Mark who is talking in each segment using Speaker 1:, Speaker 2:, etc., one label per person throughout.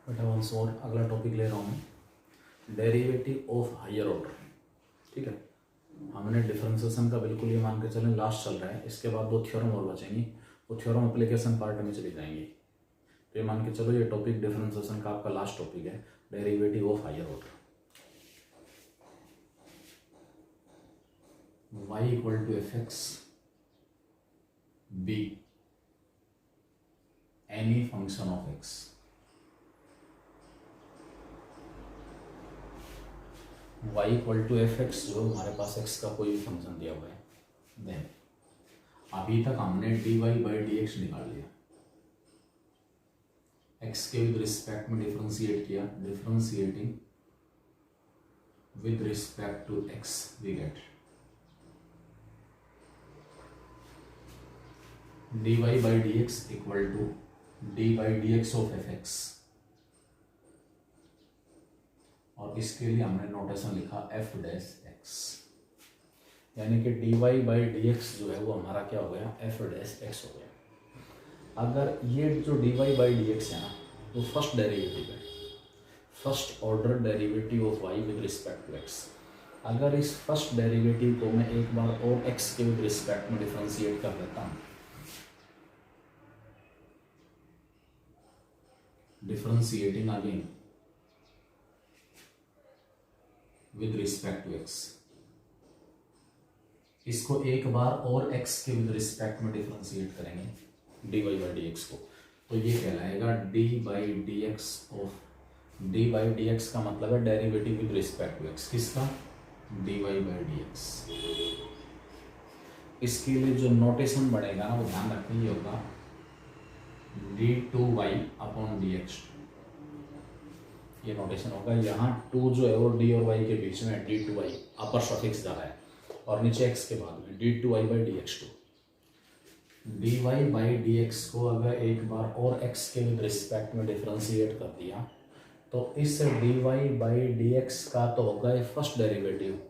Speaker 1: बेटा वंस और अगला टॉपिक ले रहा हूँ मैं, डेरिवेटिव ऑफ हायर ऑर्डर। ठीक है, हमने डिफरेंशिएशन का बिल्कुल ये मान के चलें लास्ट चल रहा है, इसके बाद दो थ्योरम और बचेंगी, वो थ्योरम एप्लीकेशन पार्ट में चली जाएंगी। तो ये मान के चलो ये टॉपिक डिफरेंशिएशन का आपका लास्ट टॉपिक है, derivative of higher order. y equal to f x be any function of x। y equal to f x जो हमारे पास x का कोई भी फंक्शन दिया हुआ है। देन अभी तक हमने dy बाई डी एक्स निकाल लिया, x के विद रिस्पेक्ट में डिफरेंशिएट किया, differentiating with respect to x we get dy by d x equal to d by d x of f x, और इसके लिए हमने नोटेशन लिखा एफ डैश एक्स, यानी कि dy बाई डी एक्स जो है वो हमारा क्या हो गया, एफ डैश एक्स हो गया। अगर ये जो dy बाई डी एक्स है ना वो फर्स्ट डेरिवेटिव है, first order derivative of y with respect to x। अगर इस फर्स्ट डेरिवेटिव को मैं एक बार और x के विद रिस्पेक्ट में डिफरेंशिएट कर देता हूँ, differentiating again with respect to x, इसको एक बार और x के विद रिस्पेक्ट में डिफरेंशिएट करेंगे dy बाई डी एक्स को, तो ये कहलाएगा d by d x of, d by d x का मतलब है derivative with respect to x, किसका, dy बाई डी एक्स। इसके लिए जो नोटेशन बढ़ेगा ना वो ध्यान रखना, ये होगा d2y अपॉन dx। ये नोटेशन होगा, यहाँ 2 जो है वो d और y के बीच में d2y अपर सफिक्स जा रहा है, और नीचे x के बाद में d2y by dx2। dy by dx को अगर एक बार और x के विद रिस्पेक्ट में डिफरेंशिएट कर दिया तो इस dy बाई dx का तो होगा ये फर्स्ट डेरिवेटिव,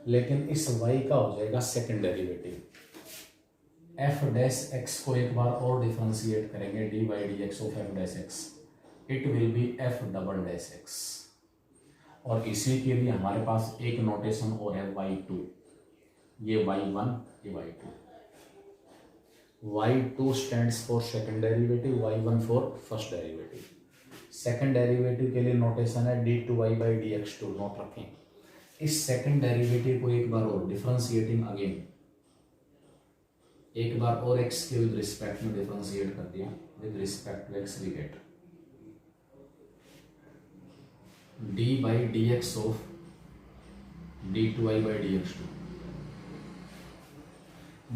Speaker 1: लेकिन इस y का हो जाएगा second derivative. F dash x को एक बार और डिफरेंशिएट करेंगे D by d x of F dash x, it will be F double dash x, और इसी के लिए हमारे पास एक नोटेशन और है y2, ये y1 ये y2। y2 stands for second derivative, y1 for first derivative. Second derivative के लिए नोटेशन है d2y by d x two, note रखें। इस सेकंड डेरिवेटिव को एक बार और डिफरेंशिएटिंग अगेन, एक बार और x के विद रिस्पेक्ट में डिफरेंशिएट कर दिया, with respect to x we get d by d x of d2y by d x two.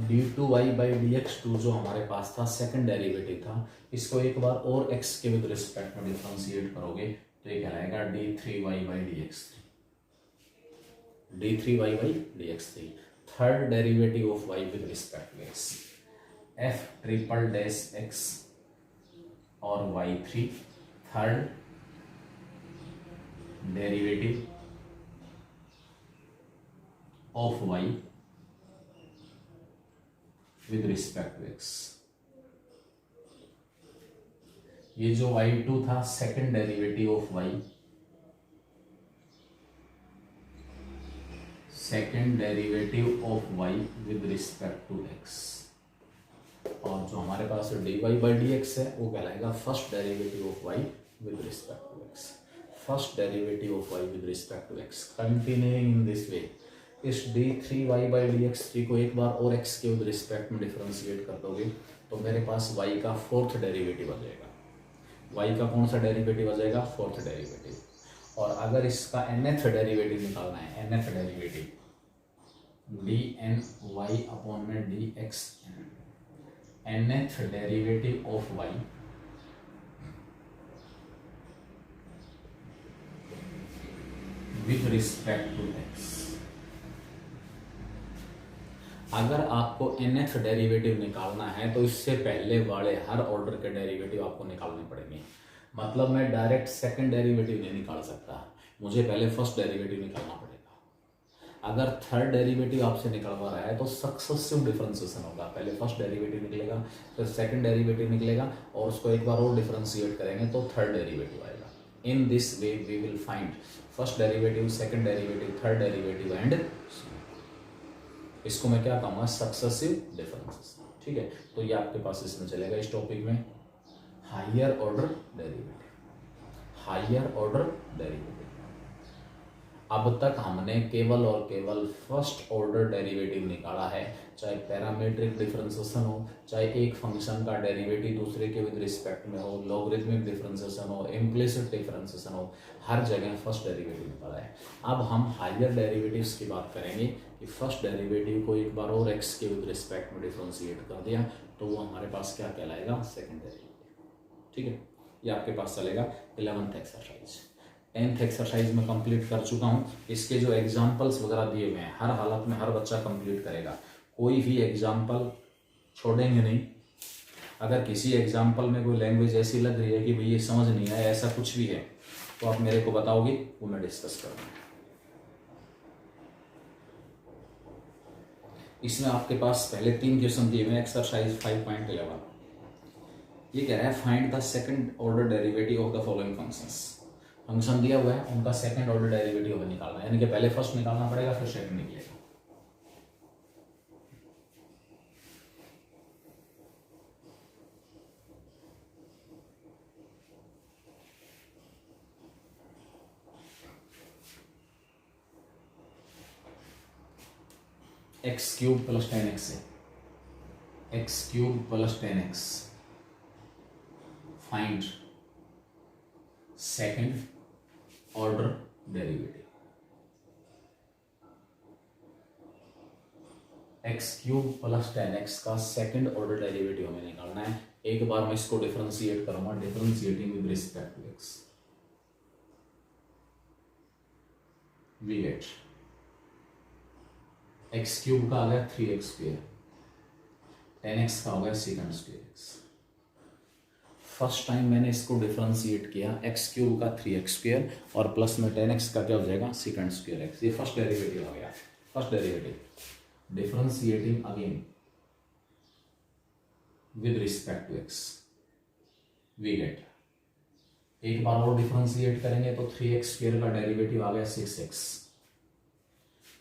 Speaker 1: d2y by d x two जो हमारे पास था सेकंड डेरिवेटिव था, इसको एक बार और x के विद रिस्पेक्ट में डिफरेंशिएट करोगे तो ये कहलाएगा d3y by d x three, d3y by d x three. Third derivative of y with respect to x, f triple dash x और y3, third derivative of y with respect to x। ये जो y2 था second derivative of y, second derivative of y with respect to x, और जो हमारे पास dy by d x है वो कहलाएगा first derivative of y with respect to x, first derivative of y with respect to x। Continuing in this way, इस d3y by d x three को एक बार और x के विद रिस्पेक्ट में डिफरेंशिएट कर दोगे तो मेरे पास y का फोर्थ डेरिवेटिव आ जाएगा। y का कौन सा डेरिवेटिव आ जाएगा, फोर्थ डेरिवेटिव। और अगर इसका nth डेरिवेटिव निकालना है, nth डेरिवेटिव dny अपॉन में dx, nth derivative of y with respect to x। अगर आपको nth डेरिवेटिव निकालना है तो इससे पहले वाले हर ऑर्डर के डेरिवेटिव आपको निकालने पड़ेंगे। मतलब मैं डायरेक्ट सेकंड डेरिवेटिव नहीं निकाल सकता, मुझे पहले फर्स्ट डेरिवेटिव निकालना पड़ेगा। अगर थर्ड डेरिवेटिव आपसे निकलवा रहा है तो सक्सेसिव डिफरेंशिएशन होगा, पहले फर्स्ट डेरिवेटिव निकलेगा, फिर सेकंड डेरिवेटिव निकलेगा, और उसको एक बार और डिफरेंशिएट करेंगे तो थर्ड डेरिवेटिव आएगा। In this way we will find first derivative, second derivative, third derivative and, इसको मैं क्या कहूँगा, सक्सेसिव डिफरेंसेस। ठीक है, तो ये आपके पास इसमें चलेगा इस टॉपिक में, higher order derivative, higher order derivative. अब तक हमने केवल और केवल फर्स्ट ऑर्डर डेरिवेटिव निकाला है, चाहे पैरामीट्रिक डिफरेंशिएशन हो, चाहे एक फंक्शन का डेरिवेटिव दूसरे के विद रिस्पेक्ट में हो, लॉगरिथमिक डिफरेंशिएशन हो, इम्प्लिसिट डिफरेंशिएशन हो, हर जगह फर्स्ट डेरिवेटिव निकाला है। अब हम हायर डेरिवेटिव्स की बात करेंगे कि फर्स्ट डेरिवेटिव को एक बार और एक्स के विद रिस्पेक्ट में डिफरेंशिएट कर दिया तो वो हमारे पास क्या कहलाएगा, सेकेंड डेरिवेटिव। ठीक है, ये आपके पास चलेगा 11th एक्सरसाइज। 10th एक्सरसाइज में कंप्लीट कर चुका हूँ। इसके जो एग्जाम्पल्स वगैरह दिए हुए हैं हर हालत में हर बच्चा कंप्लीट करेगा, कोई भी एग्जाम्पल छोड़ेंगे नहीं। अगर किसी एग्जाम्पल में कोई लैंग्वेज ऐसी लग रही है कि भाई ये समझ नहीं आया, ऐसा कुछ भी है, तो आप मेरे को बताओगे, वो मैं डिस्कस करूँगा। इसमें आपके पास पहले 3 क्वेश्चन दिए हुए हैं। एक्सरसाइज 5.11 ये कह रहा है find the second order derivative of the following functions. Function दिया हुआ है, उनका सेकंड ऑर्डर डेरिवेटिव हमें निकालना है, यानी कि पहले फर्स्ट निकालना पड़ेगा फिर सेकंड निकलेगा। एक्स क्यूब प्लस 10x है, x cube plus 10x find second order derivative. X cube plus 10x का सेकंड ऑर्डर डेरिवेटिव हमें निकालना है। एक बार मैं इसको डिफरेंशिएट करूंगा, differentiating with respect to x, we get x cube का आ गया 3x स्क्वायर, 10x का हो गया second square x। First time मैंने इसको डिफरेंशिएट किया, एक्स क्यूब का 3x स्क्वायर और प्लस में 10x का क्या हो जाएगा, सेकंड स्क्वायर x। ये फर्स्ट डेरिवेटिव आ गया। First derivative differentiating again with respect to x, we get, एक बार और डिफरेंशिएट करेंगे तो 3x स्क्वायर का डेरिवेटिव आ गया 6x,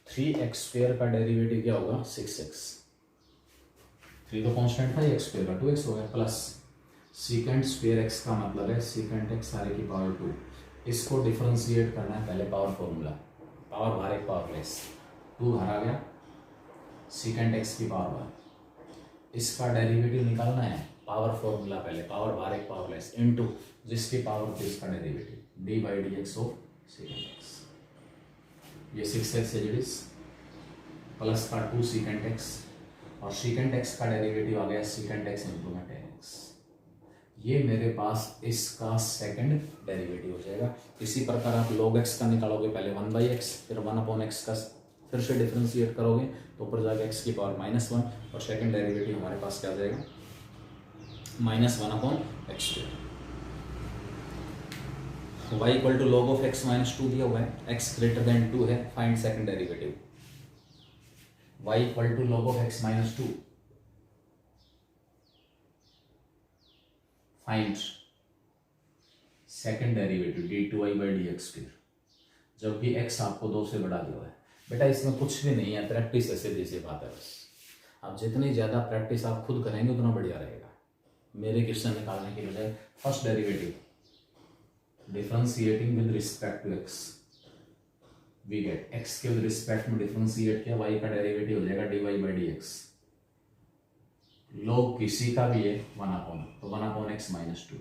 Speaker 1: 3x स्क्वायर का डेरिवेटिव क्या होगा, 6x, 3 तो कांस्टेंट था, x स्क्वायर का 2x हो गया, प्लस सेकंड स्क्वायर x का मतलब है सेकंड x सारे की पावर 2। इसको डिफरेंशिएट करना है पहले पावर फॉर्मूला, पावर बाहर एक पावर लेस, 2 बाहर आ गया, सेकंड x की पावर बाहर, इसका डेरिवेटिव निकालना है, पावर फॉर्मूला पहले, पावर बाहर एक पावर लेस इनटू जिसकी पावर थी इसका derivative, D by d x of second x। ये 6x है जेडिस, प्लस का 2 सेकंड x और सेकंड x का डेरिवेटिव आ गया सेकंड x इंटू में 10x। ये मेरे पास इसका सेकंड डेरिवेटिव हो जाएगा। इसी प्रकार आप log x का निकालोगे, पहले 1/x फिर 1/x का फिर से डिफरेंशिएट करोगे तो ऊपर जाके x की पावर -1 और सेकंड डेरिवेटिव हमारे पास क्या आ जाएगा, -1/x²। y equal to log of x minus 2 दिया हुआ है, x ग्रेटर देन 2 है, find second derivative. y equal to log of x minus 2 find second derivative d2y by dx², जबकि x आपको 2 से बढ़ा दिया है। बेटा इसमें कुछ भी नहीं है, प्रैक्टिस ऐसे जैसे बात है बस। अब जितनी ज़्यादा प्रैक्टिस आप खुद करेंगे उतना बढ़िया रहेगा। मेरे क्वेश्चन निकालने के बजाय first derivative differentiating with respect to x, we get x के विद रिस्पेक्ट में डिफरेंशिएट किया, y का डेरिवेटिव हो जाएगा dy बाई dx। log किसी का भी है 1/, तो 1/x माइनस 2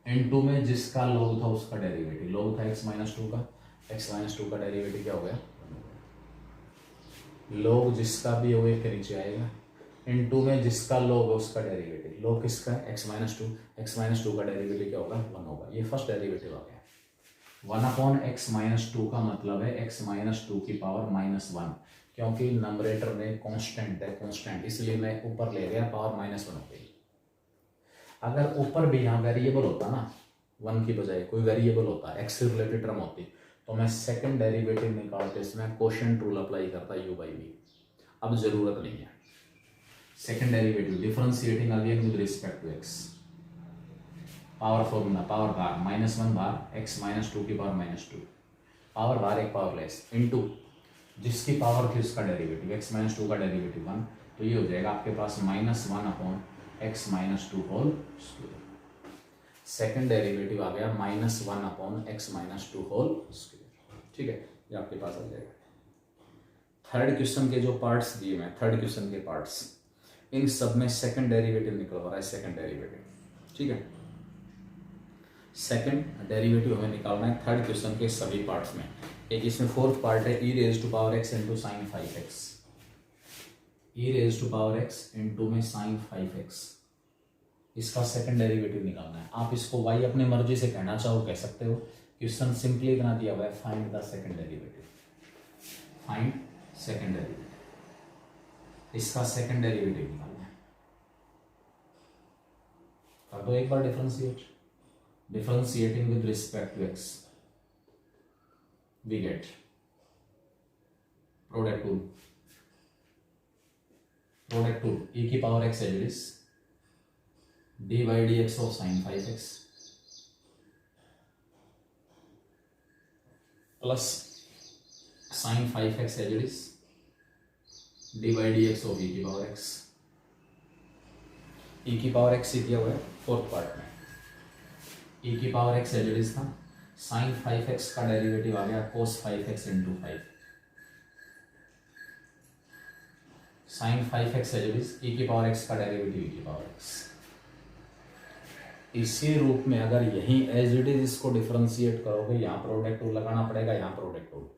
Speaker 1: इनटू में जिसका log था उसका डेरिवेटिव, log था x माइनस 2 का, x माइनस 2 का डेरिवेटिव क्या हो गया, log जिसका भी हो एक के नीचे आएगा, इनटू में जिसका log है उसका डेरिवेटिव, log किसका है x माइनस 2, x माइनस 2 का डेरिवेटिव क्या होगा, 1 होगा। ये फर्स्ट डेरिवेटिव आ गया। 1/x माइनस 2 का मतलब है x माइनस 2 की पावर -1, क्योंकि नंबरेटर में कांस्टेंट है, कांस्टेंट, इसलिए मैं ऊपर ले गया, पावर -1 हो गई। अगर ऊपर भी यहाँ वेरिएबल होता ना, 1 की बजाय कोई वेरिएबल होता, x से रिलेटेड टर्म होती, तो मैं सेकंड डेरिवेटिव निकालते इसमें कोशेंट रूल अप्लाई करता u बाई v। अब जरूरत नहीं है। Second derivative differentiating again with respect to x, power formula, power बार -1 बार x -2 की पावर -2, पावर बार एक पावरलेस इनटू जिसकी पावर थी उसका डेरिवेटिव x -2 का डेरिवेटिव 1, तो ये हो जाएगा आपके पास -1/x -2 whole square. Second derivative आ गया -1/x -2 होल स्क्वायर। ठीक है, ये आपके पास आ जाएगा। थर्ड क्वेश्चन के जो पार्ट्स दिए हैं, थर्ड क्वेश्चन के पार्ट्स, इन सब में सेकंड डेरिवेटिव निकलवा रहा है, सेकंड डेरिवेटिव। ठीक है, सेकंड डेरिवेटिव हमें निकालना है थर्ड क्वेश्चन के सभी पार्ट्स में। एक इसमें फोर्थ पार्ट है e⁻x into sine 5x, e⁻x into में साइन 5x, इसका सेकंड डेरिवेटिव निकालना है। आप इसको y अपने मर्जी से कहना चाहो कह सकते हो, क्वेश्चन सिंपली इतना दिया हुआ है, find the second derivative, find second derivative, इसका सेकंड डेरिवेटिव निकालना है। कर दो एक बार differentiate, differentiating with respect to x, we get product rule e की power x as it is dy dx of sin 5x plus sin 5x as it is dy dx of e की power x, e की power x ही दिया हुआ है fourth part में, e की power x as it is था, sine 5x का डेरिवेटिव आ गया cos 5x into 5, sine 5x as it is e की पावर x का डेरिवेटिव e की पावर x। इसी रूप में अगर यही एज इट इज इसको डिफरेंशिएट करोगे, यहाँ प्रोडक्ट रूल लगाना पड़ेगा, यहाँ प्रोडक्ट रूल,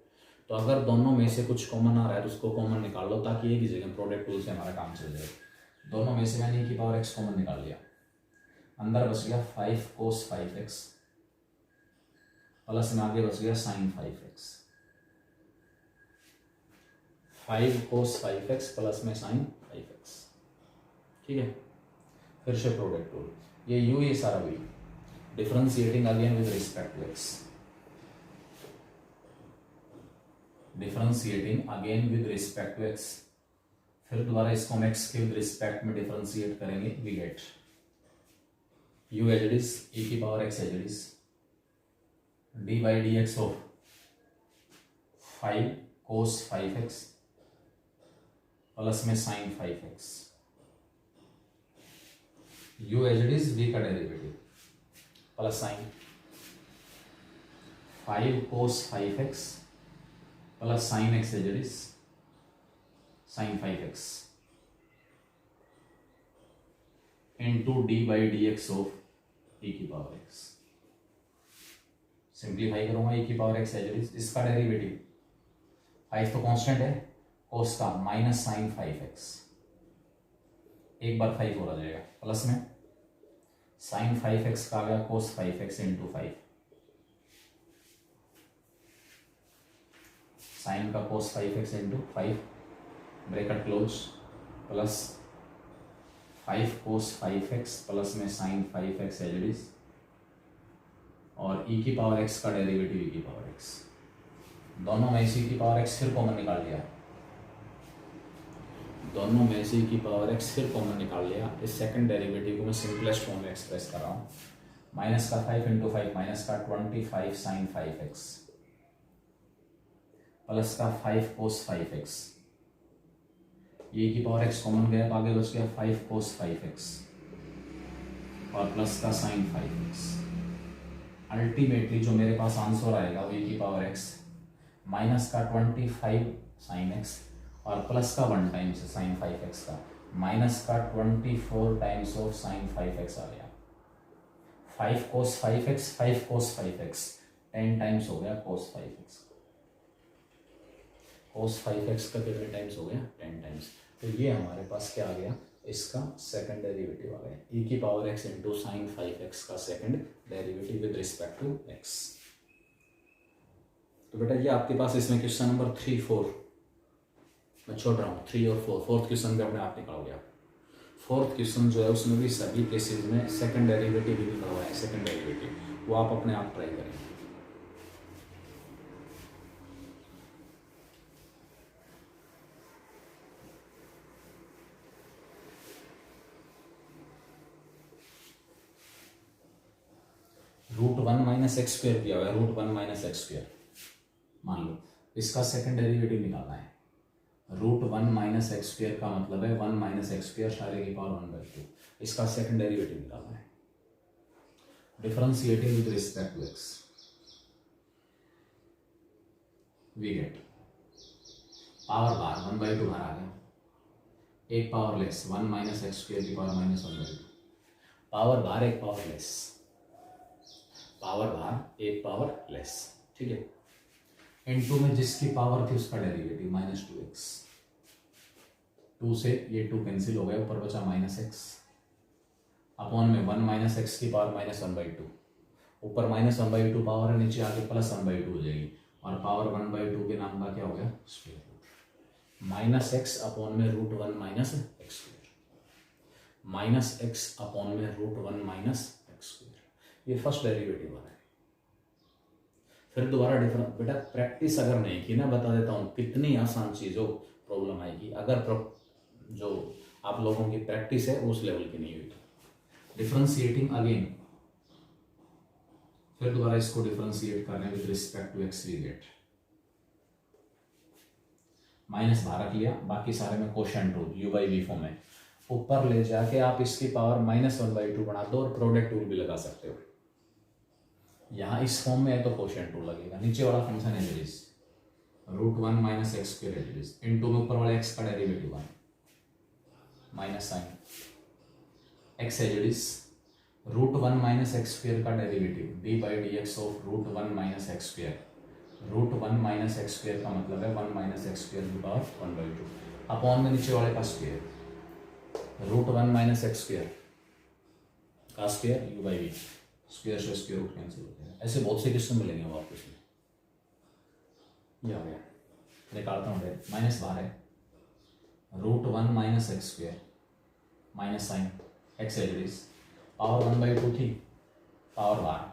Speaker 1: तो अगर दोनों में से कुछ कॉमन आ रहा है तो उसको कॉमन निकाल लो, ताकि एक ही जगह प्रोडक्ट रूल से हमारा काम चल जाए। दोनों में से मैंने e की पावर x कॉमन निकाल लिया, अंदर बच गया 5 cos 5x प्लस में आगे बच गया sin 5x, 5 cos 5x plus में sin 5x। ठीक है, फिर से प्रोडक्ट रूल, ये यू ये सारा भी differentiating again with respect to x, differentiating again with respect to x, फिर दोबारा इसको हम x के विद रिस्पेक्ट में डिफरेंशिएट करेंगे, we get u as it is e की power x as it is dy dx of 5 cos 5x plus में sin 5x, u as it is v का derivative plus sin 5 cos 5x plus sin x as it is sin 5x into dy dx of e की power x। Simplify करूंगा e की power x as it is, इसका derivative 5 तो constant है, cos का minus sign 5x, एक बार 5 और आ जाएगा, प्लस में साइन 5x का आ गया cos 5x इंटू 5, साइन का cos 5x into 5 bracket close, plus 5 cos 5x plus में sin 5x as it is, और e की पावर x का डेरिवेटिव e की पावर x, दोनों में से e की पावर x फिर कॉमन निकाल लिया, दोनों में से e की पावर x फिर कॉमन निकाल लिया। इस सेकंड डेरिवेटिव को मैं सिंपलेस्ट फॉर्म में एक्सप्रेस कर रहा हूँ, माइनस का 5 इंटू 5 माइनस का 25 sin 5x प्लस का 5 cos 5x, ये की पावर x कॉमन गया तो आगे बच गया 5 cos 5x और प्लस का sin 5x। अल्टीमेटली जो मेरे पास आंसर आएगा वो e की पावर x माइनस का 25 sin x और प्लस का 1 टाइम्स sin 5x का माइनस का 24 टाइम्स ऑफ sin 5x आ गया, 5 cos 5x 5 cos 5x 10 times हो गया cos 5x, cos 5x का कितने टाइम्स हो गया 10 टाइम्स। तो ये हमारे पास क्या आ गया, इसका सेकंड डेरिवेटिव आ गया, e की power x into sine 5x का second derivative with respect to x। तो बेटा ये आपके पास इसमें क्वेश्चन नंबर 3 4 मैं छोड़ रहा हूँ, 3 और 4, फोर्थ क्वेश्चन पे अपने आप निकाल गया। फोर्थ क्वेश्चन जो है उसमें भी सभी केसेज में सेकंड डेरिवेटिव भी निकलवा है, सेकंड डेरिवेटिव वो आप अपने आप ट्राई करें। Root one minus x square दिया हुआ है, root one minus x square मान लो, इसका सेकंड डेरिवेटिव निकालना है। Root one minus x square का मतलब है वन माइनस एक्स स्क्वेयर सारे की पावर 1/2, इसका सेकंड डेरिवेटिव निकालना है। Differentiating with respect to x, we get power बार 1/2 बाहर आ गया, एक power less one minus x square की पावर -1/2, पावर बार एक पावर लेस, पावर बार एक पावर लेस, ठीक है। इनटू में जिसकी पावर थी उसका डेरिवेटिव -2x, 2 से ये 2 कैंसिल हो गया, ऊपर बचा -x अपॉन में 1 माइनस एक्स की पावर -1/2, ऊपर -1/2 पावर है, नीचे आके +1/2 हो जाएगी, और पावर 1/2 के नाम का क्या हो गया स्क्वायर रूट, -x अपॉन में root 1 minus x square, -x upon में रूट 1 माइनस एक्स स्क्वायर, ये फर्स्ट डेरिवेटिव आ रहा है। फिर दोबारा डिफरेंस, बेटा प्रैक्टिस अगर नहीं की ना, बता देता हूँ कितनी आसान चीज़ों प्रॉब्लम आएगी, अगर जो आप लोगों की प्रैक्टिस है उस लेवल की नहीं हुई तो। डिफरेंशिएटिंग अगेन, फिर दोबारा इसको डिफरेंशिएट करने with respect to x, we get minus बाहर रख लिया, बाकी सारे में quotient rule u by v form में, ऊपर ले जाके आप इसकी पावर -1/2 बना दो और प्रोडक्ट रूल भी लगा सकते हो। यहाँ इस फॉर्म में है तो कोशेंट रूल लगेगा, नीचे वाला फंक्शन है as root 1 minus x square as into में ऊपर वाले एक्स का derivative 1 minus sine x as root 1 minus x square का derivative d/dx of root 1 minus x square, root 1 minus x square का मतलब है 1 माइनस एक्स स्क्वायर की power 1/2 upon में नीचे वाले का square, root 1 minus x square का square u by v, square से स्क्वायर रूट कैंसिल होते हैं, ऐसे बहुत से क्वेश्चन मिलेंगे वो आपको इसमें। ये आ गया, निकालता हूँ, माइनस बाहर है, root 1 minus x square minus sine x as power 1/2 थी, पावर बार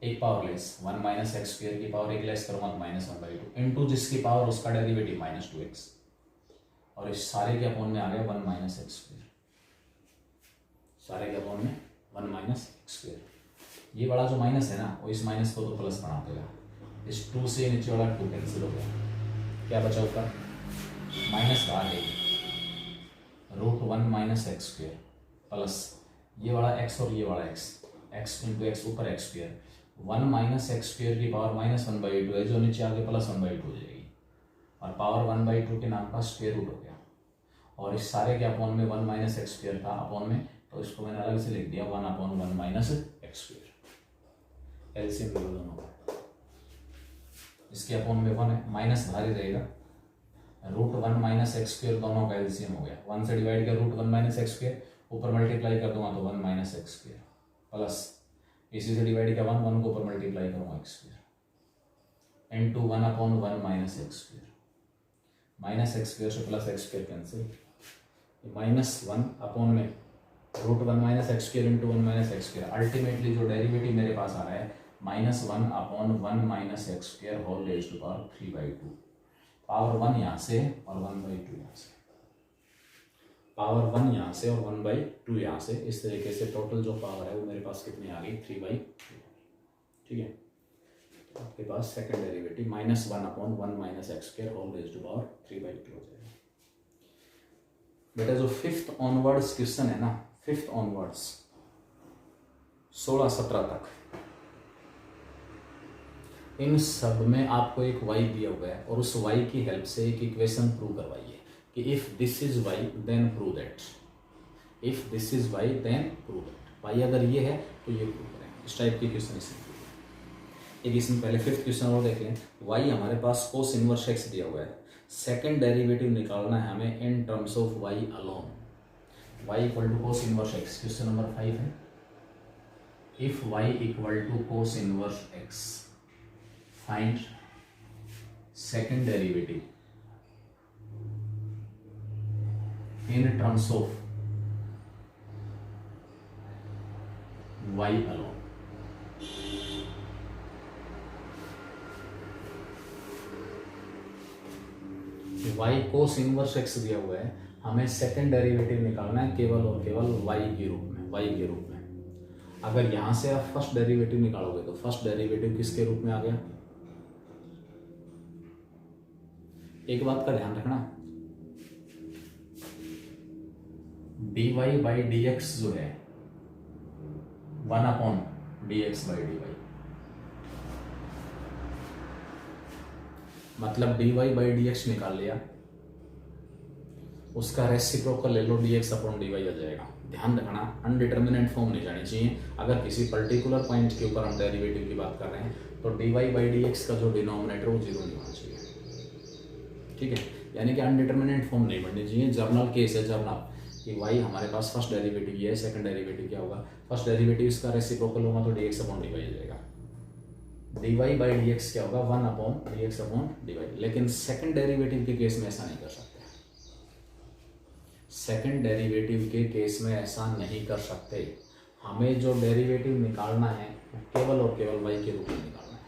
Speaker 1: एक power less 1 minus x square की पावर एक लेस करूँगा -1/2 इनटू जिसकी पावर उसका डेरिवेटिव -2x, और इस सारे के अपॉन में आ गया 1 माइनस एक्स स्क्वायर, सारे के अपॉन में 1 माइनस एक्स स्क्वायर, ये बड़ा जो माइनस है ना वो इस माइनस को तो प्लस बना देगा, इस 2 से नीचे वाला 2 कैंसिल हो गया, क्या बचा ऊपर माइनस बाहर है, root 1 minus x square plus ये वाला x और ये वाला x इंटू एक्स ऊपर x square, 1 minus x square की पावर -1/2 है जो नीचे आके +1/2 हो जाएगी, और पावर 1/2 के नाम का स्क्वायर रूट हो गया, और इस सारे के अपॉन में 1 माइनस एक्स स्क्वायर था अपॉन में, तो इसको मैंने अलग से लिख दिया 1/1 माइनस एक्स स्क्वायर, एलसीएम ले लो दोनों का, इसके अपॉन में 1 है, माइनस बाहर ही रहेगा, रूट 1 माइनस एक्स स्क्वायर दोनों का एलसीएम हो गया, 1 से डिवाइड किया रूट 1 माइनस एक्स स्क्वायर, ऊपर मल्टीप्लाई कर दूंगा तो 1 माइनस एक्स स्क्वायर, प्लस इसी से डिवाइड किया 1 को ऊपर मल्टीप्लाई करूंगा x square into 1/1 minus x square, minus x square से plus x square cancel, -1 upon में root 1 minus x square into 1 minus x square, ultimately जो डेरिवेटिव मेरे पास आ रहा है -1 upon 1 minus x square whole raised to power 3/2, power 1 यहाँ से और 1/2 यहाँ से, पावर 1 यहाँ से और 1/2 यहाँ से, इस तरीके से टोटल जो पावर है वो मेरे पास कितनी आ गई 3/2, ठीक है। आपके पास second derivative -1 upon 1 minus x square whole raised to power 3/2 हो जाएगा। बेटा जो 5th ऑनवर्ड्स क्वेश्चन है ना, 5th ऑनवर्ड्स 16-17 तक, इन सब में आपको एक y दिया हुआ है और उस y की हेल्प से एक इक्वेशन प्रूव करवाइए कि if this is y then prove that, if this is y then prove that, y अगर ये है तो ये प्रूव करें, इस टाइप की क्वेश्चन इसमें। एक इसमें पहले 5th क्वेश्चन और देख लें, y हमारे पास कोस इनवर्स x दिया हुआ है, सेकंड डेरिवेटिव निकालना है हमें in terms of y alone, y equal to cos inverse x, question number 5 है, if y equal to cos inverse x find second derivative in terms of y alone. y cos inverse x दिया हुआ है, हमें second derivative निकालना है केवल और केवल y के रूप में, y के रूप में। अगर यहां से आप फर्स्ट डेरिवेटिव निकालोगे तो फर्स्ट डेरिवेटिव किसके रूप में आ गया? एक बात का ध्यान रखना, dy बाई डी एक्स जो है 1/dx बाई dy, मतलब dy बाई डी एक्स निकाल लिया, उसका रेसिप्रोकल ले लो, dx अपॉन dy आ जाएगा। ध्यान रखना अनडिटर्मिनेंट फॉर्म नहीं जानी चाहिए। अगर किसी पर्टिकुलर पॉइंट के ऊपर हम डेरिवेटिव की बात कर रहे हैं तो dy बाई डी एक्स का जो डिनोमिनेटर वो जीरो नहीं होना चाहिए, ठीक है। यानी कि अनडिटर्मिनेंट फॉर्म नहीं बननी चाहिए। जर्नल केस है, जर्नल कि y हमारे पास फर्स्ट डेरिवेटिव ये है, सेकंड डेरिवेटिव क्या होगा, फर्स्ट डेरिवेटिव इसका रेसिप्रोकल होगा तो dx अपॉन dy आ जाएगा। dy बाई dx क्या होगा, 1/dx अपॉन dy। लेकिन सेकंड डेरिवेटिव के केस में ऐसा नहीं कर सकते। सेकंड डेरिवेटिव के केस में ऐसा नहीं कर सकते। हमें जो डेरिवेटिव निकालना है वो केवल और केवल y के रूप में निकालना है।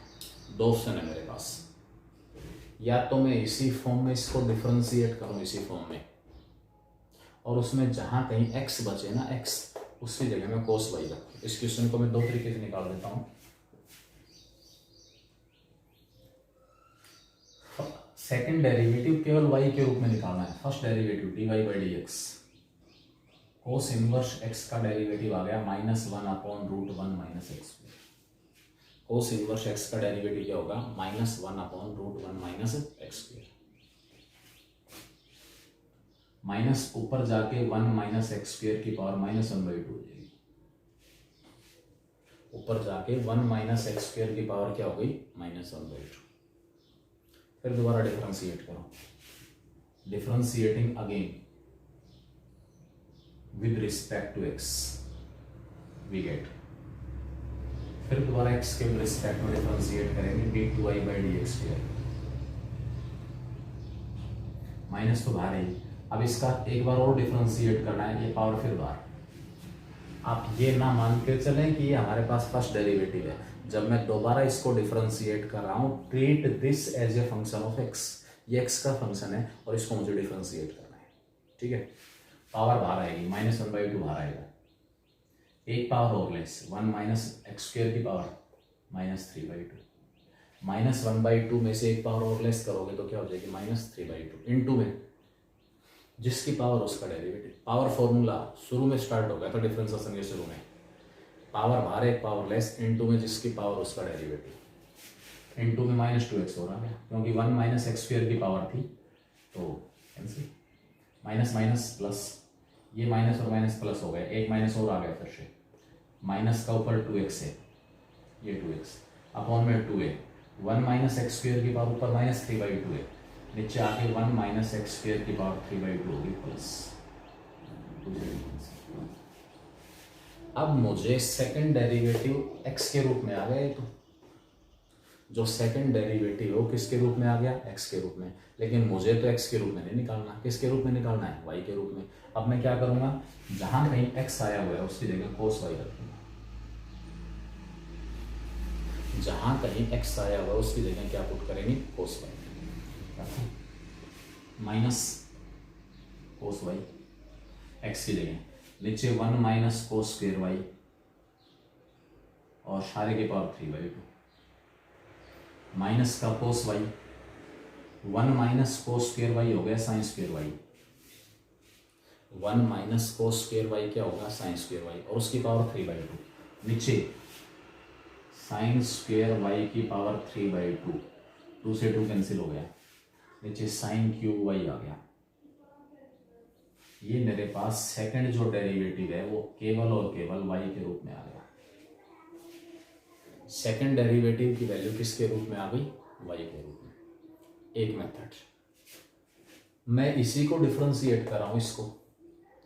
Speaker 1: दो ऑप्शन है मेरे पास, या तो मैं इसी फॉर्म में इसको डिफरेंशिएट करूं, इसी फॉर्म में, और उसमें जहां कहीं x बचे ना, x उसकी जगह में cos y रखूं। इस क्वेश्चन को मैं दो तरीके से निकाल देता हूं। सेकंड डेरिवेटिव केवल y के रूप में निकालना है। First derivative dy by d x, cos inverse x का डेरिवेटिव आ गया -1/√1 minus x. Cos inverse x का डेरिवेटिव क्या होगा, -1/√1 माइनस एक्स। माइनस ऊपर जाके 1 माइनस एक्स स्क्वेयर की पावर -1/2 हो जाएगी। ऊपर जाके 1 माइनस एक्स स्क्वेयर की पावर क्या हो गई, -1/2। फिर दोबारा डिफरेंशिएट करो, differentiating again with respect to x we get, फिर दोबारा x के रिस्पेक्ट में डिफरेंशिएट करेंगे d2y by d x square. Minus तो बाहर है, अब इसका एक बार और डिफरेंशिएट करना है, ये पावर फिर बाहर। आप ये ना मान के चलें कि ये हमारे पास फर्स्ट डेरिवेटिव है। जब मैं दोबारा इसको डिफरेंशिएट कर रहा हूँ, treat this as a function of x। ये x का फंक्शन है और इसको मुझे डिफरेंशिएट करना है, ठीक है। पावर बाहर आएगी, -1/2 बाहर आएगा, एक पावर और लेस 1 माइनस एक्स स्क्वेयर की पावर -3/2। -1/2 में से एक पावर और लेस करोगे तो क्या हो जाएगी, -3/2 इनटू में जिसकी पावर उसका डेरिवेटिव। पावर फॉर्मूला शुरू में स्टार्ट हो गया था डिफरेंशिएशन के शुरू में, पावर बाहर एक पावर लेस इनटू में जिसकी पावर उसका डेरिवेटिव, इनटू में -2x हो रहा है क्योंकि 1 माइनस एक्स स्क्वेयर की पावर थी तो कैंसिल, माइनस माइनस प्लस, ये माइनस और माइनस प्लस हो गए, एक माइनस और आ गया फिर से, माइनस का ऊपर 2x है, ये 2x अपॉन में 2a, 1 माइनस एक्स स्क्वेयर की पावर ऊपर -3/2 है, नीचे आके 1 माइनस एक्स स्क्वेयर की पावर 3/2 होगी प्लस। अब मुझे सेकंड डेरिवेटिव x के रूप में आ गया, तो जो सेकंड डेरिवेटिव हो किसके रूप में आ गया, x के रूप में। लेकिन मुझे तो x के रूप में नहीं निकालना, किसके रूप में निकालना है, y के रूप में। अब मैं क्या करूंगा, जहां कहीं x आया हुआ है उसकी जगह cos y रखूंगा, जहां कहीं x आया हुआ है उसकी जगह क्या पुट करेंगे, cos y, minus cos y x की जगह, नीचे 1 माइनस cos स्क्वायर y और सारे के पावर 3/2, माइनस का cos y, 1 minus cos square y हो गया sin square y, 1 minus cos square y क्या होगा, sin स्क्वायर y और उसकी पावर 3/2, नीचे sin स्क्वायर y की पावर 3/2, 2 से 2 कैंसिल हो गया, नीचे sin क्यूब y आ गया। ये मेरे पास सेकंड जो डेरिवेटिव है वो केवल और केवल y के रूप में आ गया। सेकंड डेरिवेटिव की वैल्यू किसके रूप में आ गई, y के रूप में। एक मेथड, मैं इसी को डिफरेंशिएट कर रहा हूं, इसको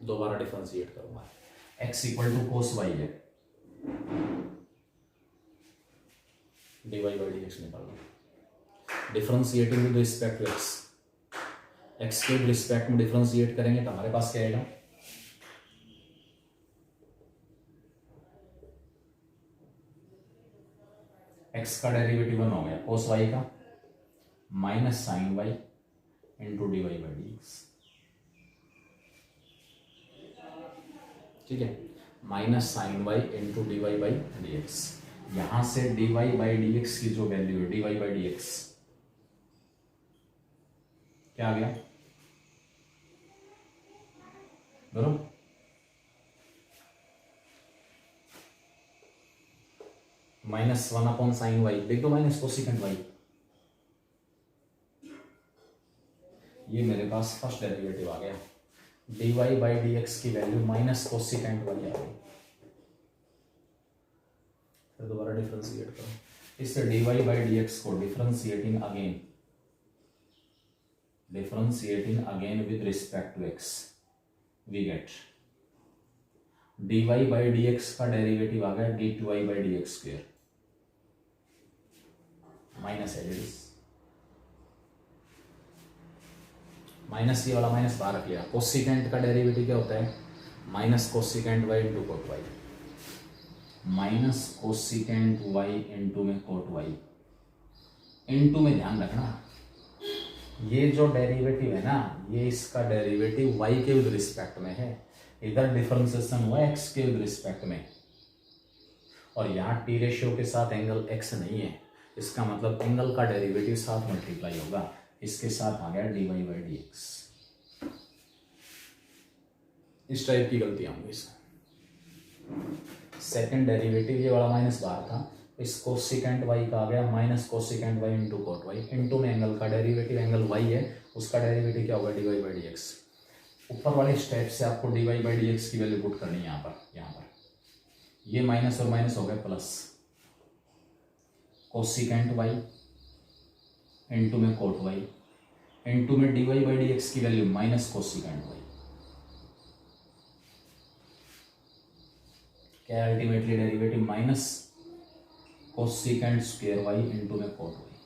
Speaker 1: दोबारा डिफरेंशिएट करूंगा, x equal to cos y है, dy बाई डी एक्स निकाल लो, differentiating with respect to x, x के रिस्पेक्ट में डिफरेंशिएट करेंगे तो हमारे पास क्या आएगा, x का डेरिवेटिव 1 हो गया, cos y का minus sine y into d y by d x, ठीक है। Minus sine y into d y by d x. यहां से d y by d x की जो वैल्यू है d y by d x क्या आ गया बराबर माइनस 1 अपॉन साइन वाई, देख दो माइनस कोसिकेंट वाई। ये मेरे पास फर्स्ट डेरिवेटिव आ गया, d y by d x की वैल्यू माइनस कोसिकेंट वाई आ गई। फिर दोबारा डिफरेंशिएट करो, इससे d y by d x को differentiating again with respect to x we get d y by d x का डेरिवेटिव आ गया d two y by d x square minus l minus ये वाला माइनस बाहर रख लिया। कोसिकेंट का डेरिवेटिव क्या होता है minus cosecant y into cot y, minus cosecant y into में कोट वाई। इंटू में ध्यान रखना ये जो डेरिवेटिव है ना ये इसका डेरिवेटिव y के विद रिस्पेक्ट में है, इधर डिफरेंशिएशन हुआ x के विद रिस्पेक्ट में, और यहाँ टी रेशियो के साथ एंगल x नहीं है, इसका मतलब एंगल का डेरिवेटिव साथ मल्टीप्लाई होगा, इसके साथ आ गया d y by d x. इस टाइप की गलतियां होंगी इसमें। सेकंड डेरिवेटिव ये वाला माइनस बाहर था, इस कोसिकेंट वाई का आ गया minus cosecant y into cot y, into में एंगल का डेरिवेटिव एंगल वाई है उसका डेरिवेटिव क्या होगा d y by d x. ऊपर वाले स्टेप से आपको d y by d x की वैल्यू पुट करनी है यहाँ पर ये माइनस और माइनस हो गया प्लस कोसिकेंट वाई इंटू में कोट वाई इंटू में d y by d x की वैल्यू माइनस कोसिकेंट वाई, क्या ultimately derivative minus cosecant square y into में cot y,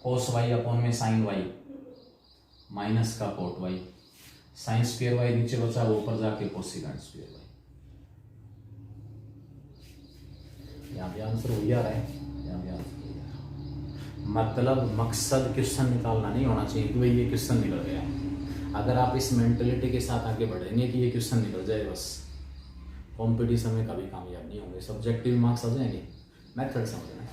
Speaker 1: cos y upon में साइन वाई माइनस का cot y, sine square y नीचे बचा वो ऊपर जाके कोसिकेंट स्क्वायर वाई। यहाँ भी आंसर हो जा रहा है, यहाँ भी आंसर हो जा रहा है। मतलब मकसद क्वेश्चन निकालना नहीं होना चाहिए कि भाई ये क्वेश्चन निकल गया। अगर आप इस मेंटेलिटी के साथ आगे बढ़ेंगे कि ये क्वेश्चन निकल जाए बस कंपटीशन में कभी कामयाब नहीं होंगे, सब्जेक्टिव मार्क्स आ जाएंगे। मेथड समझना है,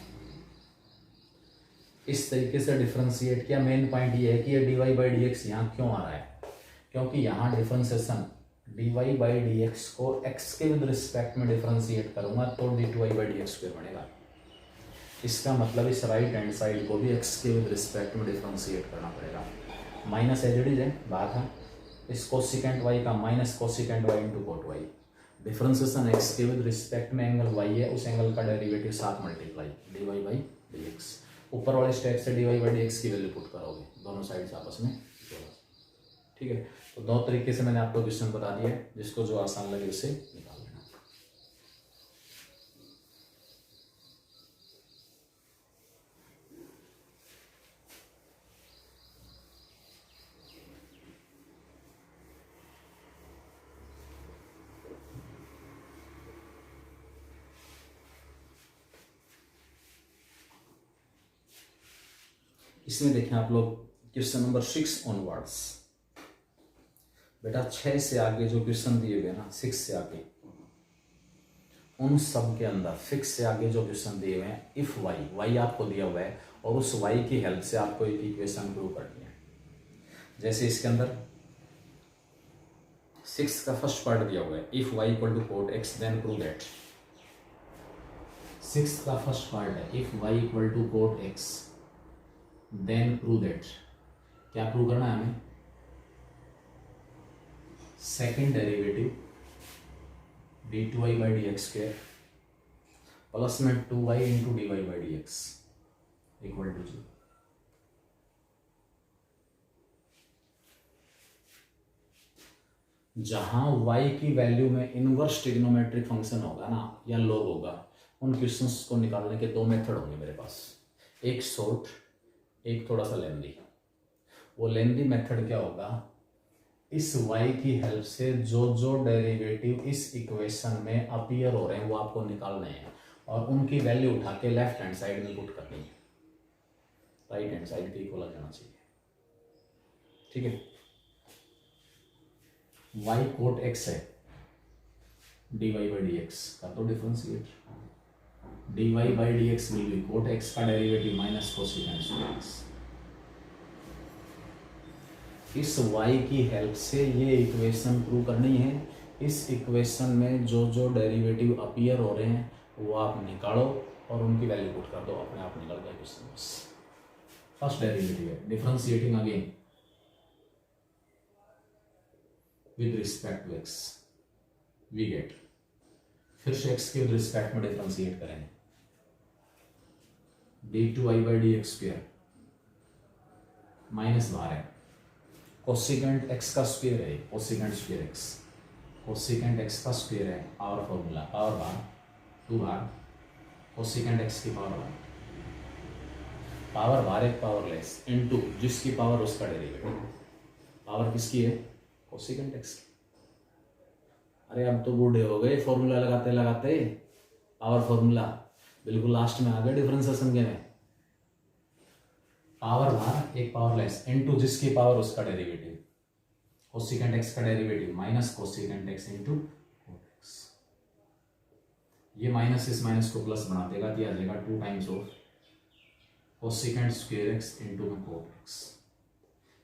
Speaker 1: इस तरीके से डिफरेंशिएट किया। मेन पॉइंट ये है कि ये d y by d x यहाँ क्यों आ रहा है, क्योंकि यहाँ differentiation d y by d x को एक्स के विद रिस्पेक्ट में डिफरेंशिएट करूंगा तो d two y by d x square बनेगा। इसका मतलब इस राइट हैंड साइड को भी एक्स के विद रिस्पेक्ट में डिफरेंशिएट करना पड़ेगा। माइनस एजडीज है बात है, इस कोसिकेंट वाई का minus cosecant y into cot y, differentiation x के विद रिस्पेक्ट में एंगल वाई है, उस एंगल का डेरिवेटिव साथ multiply d y by d x. ऊपर वाले स्टेप से d y by d x की वैल्यू पुट करोगे, दोनों साइड्स आपस में ठीक है। तो दो तरीके से मैंने आपको क्वेश्चन बता दिया है, जिसको जो आसान लगे उसे निकाल लेना। इसमें देखें आप लोग क्वेश्चन नंबर 6 ऑनवर्ड्स। बेटा 6 से आगे जो क्वेश्चन दिए हुए ना 6 से आगे, उन सब के अंदर 6 से आगे जो क्वेश्चन दिए हुए हैं, इफ वाई आपको दिया हुआ है और उस वाई की हेल्प से आपको एक इक्वेशन प्रूव करनी है। जैसे इसके अंदर 6 का फर्स्ट पार्ट दिया हुआ है, if y equal to cot x then prove that. 6 का फर्स्ट पार्ट है if y equal to cot x then prove that. क्या प्रूव करना है हमें, second derivative d two y by d x square plus में 2y into d y by d x equal to 0। जहां y की value में inverse trigonometric function होगा ना या लॉग होगा, उन क्वेश्चंस को निकालने के दो मेथड होंगे मेरे पास, एक शॉर्ट एक थोड़ा सा लेंदी। वो लेंदी मेथड क्या होगा, इस y की हेल्प से जो जो डेरिवेटिव इस इक्वेशन में अपीयर हो रहे हैं वो आपको निकालने हैं और उनकी वैल्यू उठा के लेफ्ट हैंड साइड में पुट करनी है, राइट हैंड साइड के इक्वल आ जाना चाहिए। ठीक है, वाई कोट एक्स है, dy बाई डी एक्स कर दो differentiate, dy by d x will be cot x का derivative minus cosecant square x. इस y की हेल्प से ये इक्वेशन प्रूव करनी है। इस इक्वेशन में जो जो डेरिवेटिव अपीयर हो रहे हैं वो आप निकालो और उनकी वैल्यू पुट कर दो, अपने आप निकल गया क्वेश्चन। बस फर्स्ट डेरिवेटिव है, differentiating again with respect to x we get, फिर से x के विद रिस्पेक्ट में डिफरेंशिएट करेंगे, d2y by d x square minus बाहर है, कोसेकेंट x का स्क्वायर है, cosecant square x, cosecant x का स्क्वायर है, पावर फॉर्मूला पावर बार 2 बार कोसेकेंट x की पावर बार एक पावरलेस इनटू जिसकी पावर उसका डेरिवेटिव, पावर किसकी है, कोसेकेंट x की। अरे अब तो बूढ़े हो गए फॉर्मूला लगाते लगाते, पावर फॉर्मूला बिल्कुल लास्ट में आ गए डिफरेंशिएशन के में, पावर बार एक पावरलेस इनटू जिसकी पावर उसका डेरिवेटिव, कोसेकेंट x का derivative minus cosecant x into cot x। ये माइनस इस माइनस को प्लस बना देगा, दिया जाएगा 2 times of cosecant square x into में कोट x।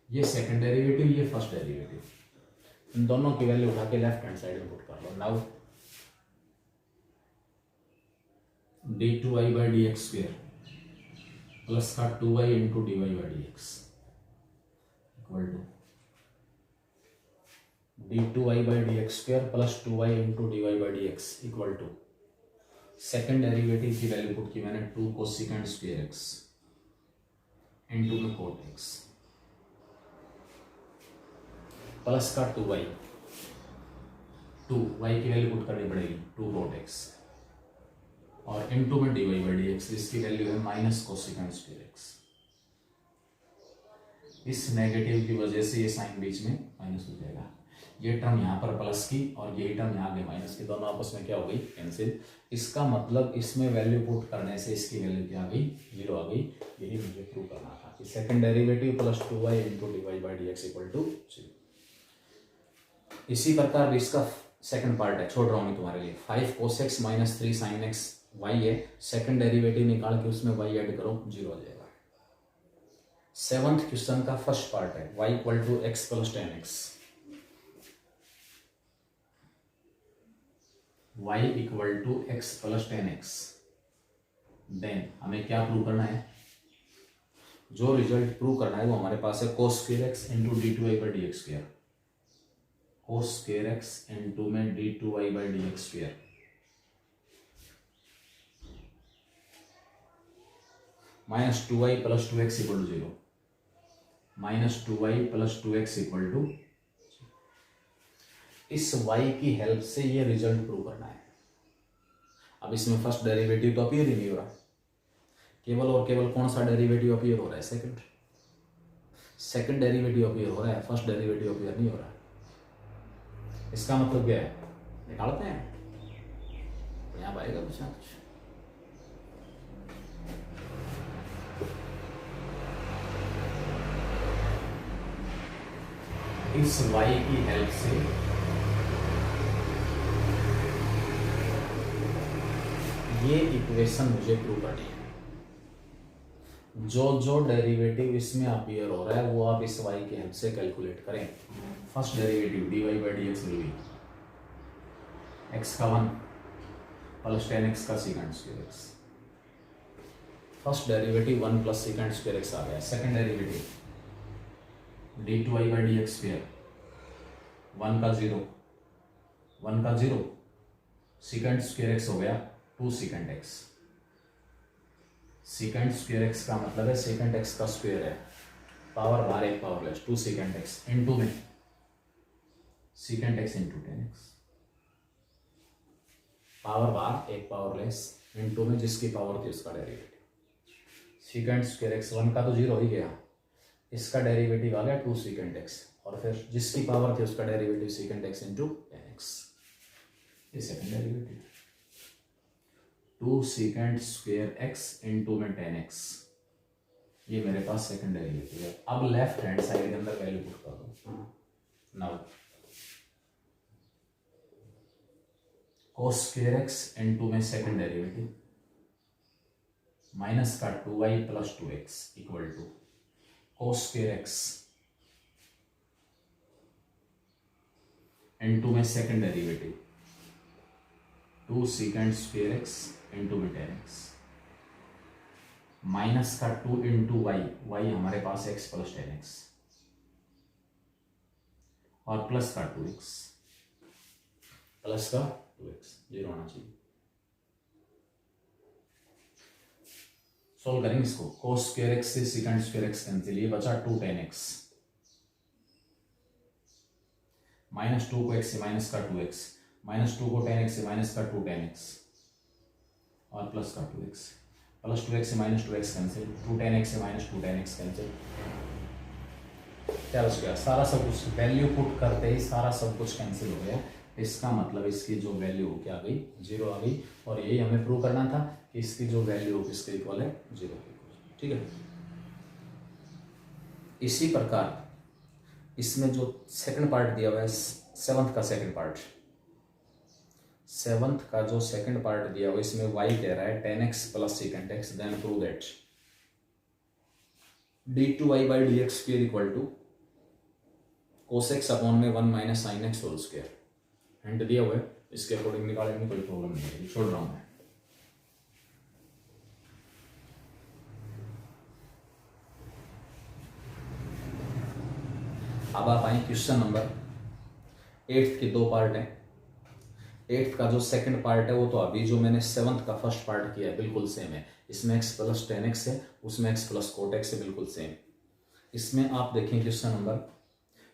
Speaker 1: ये सेकंड डेरिवेटिव, ये फर्स्ट डेरिवेटिव, इन दोनों की वैल्यू उठा के लेफ्ट हैंड साइड में पुट कर लो। Now d2y by d x square plus का 2y into dy by d x equal to d2y by d x square plus 2y into dy by d x equal to second derivative की value put की मैंने 2 cosecant square x into में cot x plus का 2y की value put करनी पड़ेगी 2 cot x और into में dy बाई डी एक्स जिसकी वैल्यू है माइनस कोसेकेंट स्क्वायर x। इस नेगेटिव की वजह से ये साइन बीच में माइनस हो जाएगा, ये टर्म यहाँ पर प्लस की और ये टर्म यहाँ आगे माइनस की, दोनों आपस में क्या हो गई, कैंसिल। इसका मतलब इसमें वैल्यू पुट करने से इसकी वैल्यू क्या आ गई, 0 आ गई। यही मुझे प्रूव करना था कि second derivative plus 2y into dy by d x equal to 0। इसी प्रकार इसका सेकंड पार्ट है, छोड़ रहा हूँ मैं तुम्हारे लिए, 5 cos x minus 3 sin x y है, सेकंड डेरिवेटिव निकाल के उसमें y ऐड करो, 0 आ जाएगा। 7th क्वेश्चन का फर्स्ट पार्ट है, y equal to x plus 10x, y equal to x plus 10x। Then हमें क्या प्रूव करना है, जो रिजल्ट प्रूव करना है वो हमारे पास है cos square x into d2y by d x square, cos square x into में d2y by d x square minus 2y plus 2x equal to 0, minus 2y plus 2x equal to. इस y की help से ये result prove करना है। अब इसमें first derivative तो अपीयर ही नहीं हो रहा, केवल और केवल कौन सा डेरिवेटिव अपीयर हो रहा है, सेकंड डेरिवेटिव अपीयर हो रहा है, फर्स्ट डेरिवेटिव अपीयर नहीं हो रहा है। इसका मतलब क्या है, निकालते हैं, यहाँ आएगा कुछ ना कुछ। इस y की हेल्प से ये इक्वेशन मुझे प्रूव करनी है। जो जो डेरिवेटिव इसमें अपीयर हो रहा है वो आप इस y की हेल्प से कैलकुलेट करें। First derivative dy by d x will B x का 1 प्लस 10x का second square x। First derivative 1 plus second square x आ गया। Second derivative d2y by d x square 1 का 0 सेकंड स्क्वायर x हो गया 2 second x। Second square x का मतलब है second x का स्क्वायर है, पावर बार एक पावरलेस 2 सेकंड x इनटू में second x into 10x, power बार एक पावरलेस इनटू में जिसकी पावर थी उसका डेरिवेटिव। सेकंड स्क्वायर x 1 का तो 0 ही गया, इसका डेरिवेटिव आ गया 2 सेकंड x और फिर जिसकी पावर थी उसका derivative second x into 10x। ये second derivative 2 second square x into में 10x, ये मेरे पास सेकंड डेरिवेटिव है। अब लेफ्ट हैंड साइड के अंदर वैल्यू पुट कर दो। Now cos square x into में सेकंड डेरिवेटिव माइनस का 2y plus 2x equal to cos square x into में second derivative 2 secant square x into में टेन एक्स माइनस का 2 into y, y हमारे पास x plus tan x और plus का 2x, plus का 2x, zero आना चाहिए। सोल्व करेंगे इसको, cos स्क्वायर एक्स से secant स्क्वायर एक्स कैंसिल, ये बचा 2 tan x माइनस 2 को x से माइनस का 2x, माइनस 2 को tan x से माइनस का 2 tan x और प्लस का 2x, प्लस 2x से minus 2x cancel, 2 tan x से माइनस 2 tan x कैंसिल, क्या बच गया? सारा सब कुछ वैल्यू पुट करते ही सारा सब कुछ कैंसिल हो गया। इसका मतलब इसकी जो वैल्यू क्या आ गई? जीरो आ गई। और यही हमें प्रूव करना था कि इसकी जो वैल्यू किसके इक्वल है? जीरो के इक्वल। ठीक है। इसी प्रकार इसमें जो सेकंड पार्ट दिया हुआ है, सेवंथ का सेकंड पार्ट, सेवंथ का जो सेकंड पार्ट दिया हुआ, इसमें y कह रहा है tan x plus secant x, then prove that d2y by dx square equal to cos x upon में 1 minus sin x whole square. Hint दिया हुआ है, इसके अकॉर्डिंग निकालने में कोई प्रॉब्लम नहीं है, छोड़ रहा हूं मैं। अब आप आए क्वेश्चन नंबर 8 के दो पार्ट हैं। 8 का जो सेकंड पार्ट है वो तो अभी जो मैंने 7th का फर्स्ट पार्ट किया है बिल्कुल सेम है। इसमें x प्लस टेन एक्स है, उसमें x प्लस कोट एक्स है, बिल्कुल सेम। इसमें आप देखें question number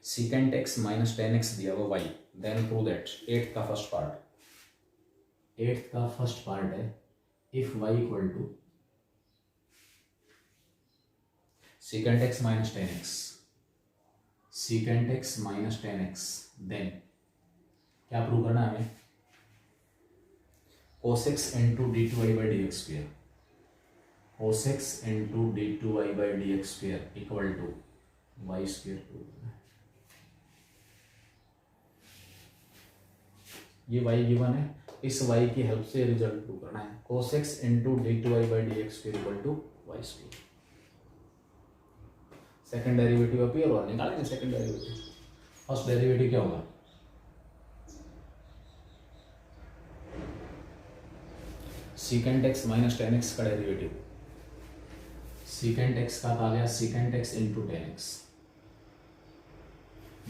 Speaker 1: secant x minus ten x दिया हुआ y, then prove that 8th का फर्स्ट पार्ट, 8th का फर्स्ट पार्ट है if y equal to secant x minus ten x, secant x minus ten x, then क्या prove करना है हमें? cos x into d two y by d x square, cos x into d two y by d x square equal to y square prove करना है। ये y given है, इस y की हेल्प से रिजल्ट प्रूव करना है। cos x into d two y by d x square equal to y square. Second derivative appear और निकालेंगे सेकंड डेरिवेटिव। फर्स्ट डेरिवेटिव क्या होगा? secant x minus ten x का डेरिवेटिव, secant x का आ गया secant x into tan x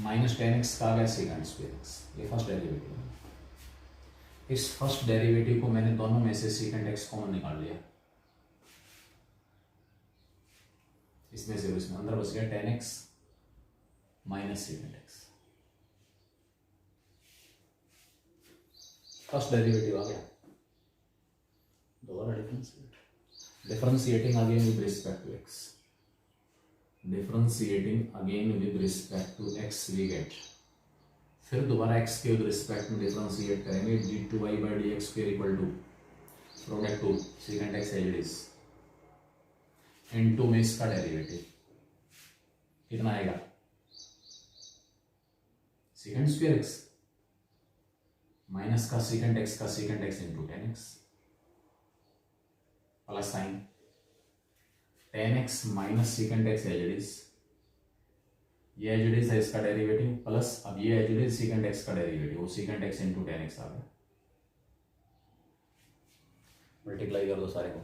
Speaker 1: minus ten x का आ गया secant स्क्वायर एक्स। ये फर्स्ट डेरिवेटिव है। इस फर्स्ट डेरिवेटिव को मैंने दोनों में से secant x कॉमन निकाल लिया, इसमें से इसमें अंदर बच गया tan x minus secant x। First derivative आ गया, दोबारा differentiating again with respect to x, differentiating again with respect to x we get, फिर दोबारा x के विद रिस्पेक्ट में डिफरेंशिएट करेंगे, d two y by d x square equal to product two secant x as it is into में इसका derivative कितना आएगा? secant square x minus का secant x into tan x plus sign tan x minus secant x as it is, ये as it is है इसका डेरिवेटिव, प्लस अब ये as it is secant x का डेरिवेटिव, वो secant x into tan x आ गया। मल्टीप्लाई कर दो सारे को,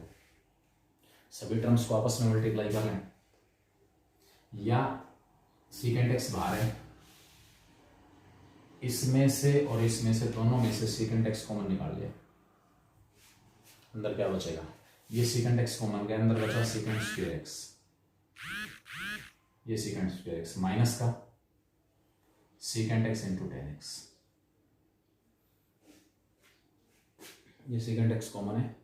Speaker 1: सभी टर्म्स को आपस में मल्टीप्लाई कर लें, या secant x बाहर है, इसमें से और इसमें से दोनों में से secant x कॉमन निकाल लिया, अंदर क्या बचेगा? ये secant x कॉमन गया, अंदर बचा secant स्क्वायर x, ये secant स्क्वायर x माइनस का secant x into tan x, ये secant x कॉमन है,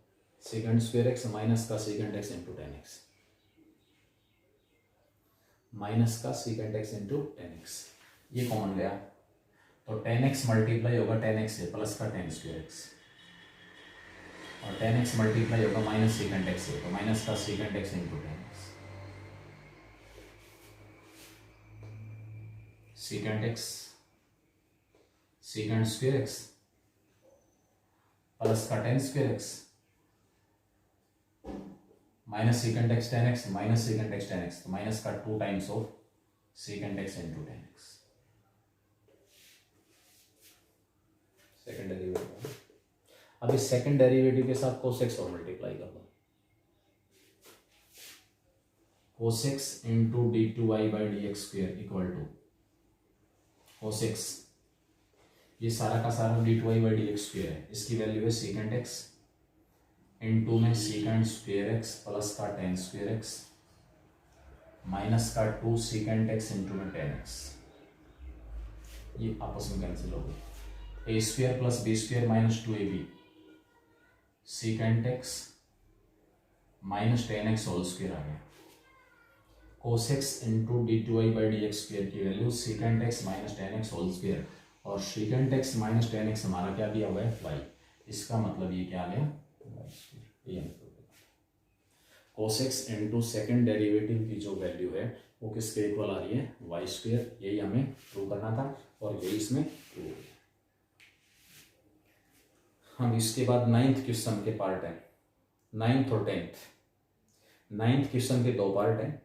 Speaker 1: secant स्क्वायर x माइनस का secant x into tan x, minus का secant x into tan x, ये कॉमन गया तो ten x multiply होगा ten x से प्लस का टेन स्क्वायर एक्स, और टेन एक्स मल्टीप्लाई होगा माइनस secant x से, तो माइनस का secant x into tan x, secant x secant square x plus का tan square x minus secant x tan x minus secant x tan x, तो minus का 2 times of secant x into tan x, second derivative. अब इस second derivative के साथ cos x और multiply कर दो, cos x into d two y by d x square equal to cos x, ये सारा का सारा d two y by d x square है, इसकी वैल्यू है सीकेंट एक्स इंटू में सीकेंट स्क्वेयर एक्स प्लस का टेन स्क्वेयर एक्स माइनस का 2 सीकेंट एक्स इंटू में टेन एक्स, ये आपस में कैंसिल हो गई, a square plus b square minus 2ab secant x minus ten x whole square आ गया, cos x into d two y by d x square की value secant x minus ten x whole square, और secant x minus ten x हमारा क्या दिया हुआ है y, इसका मतलब ये क्या आ गया y square. cos x into second derivative की जो वैल्यू है वो किसके इक्वल आ रही है y स्क्वेयर, यही हमें प्रूव करना था और यही इसमें प्रूव हो गया। हम इसके बाद 9th क्वेश्चन के पार्ट है, 9th और 10th। 9th क्वेश्चन के 2 पार्ट हैं,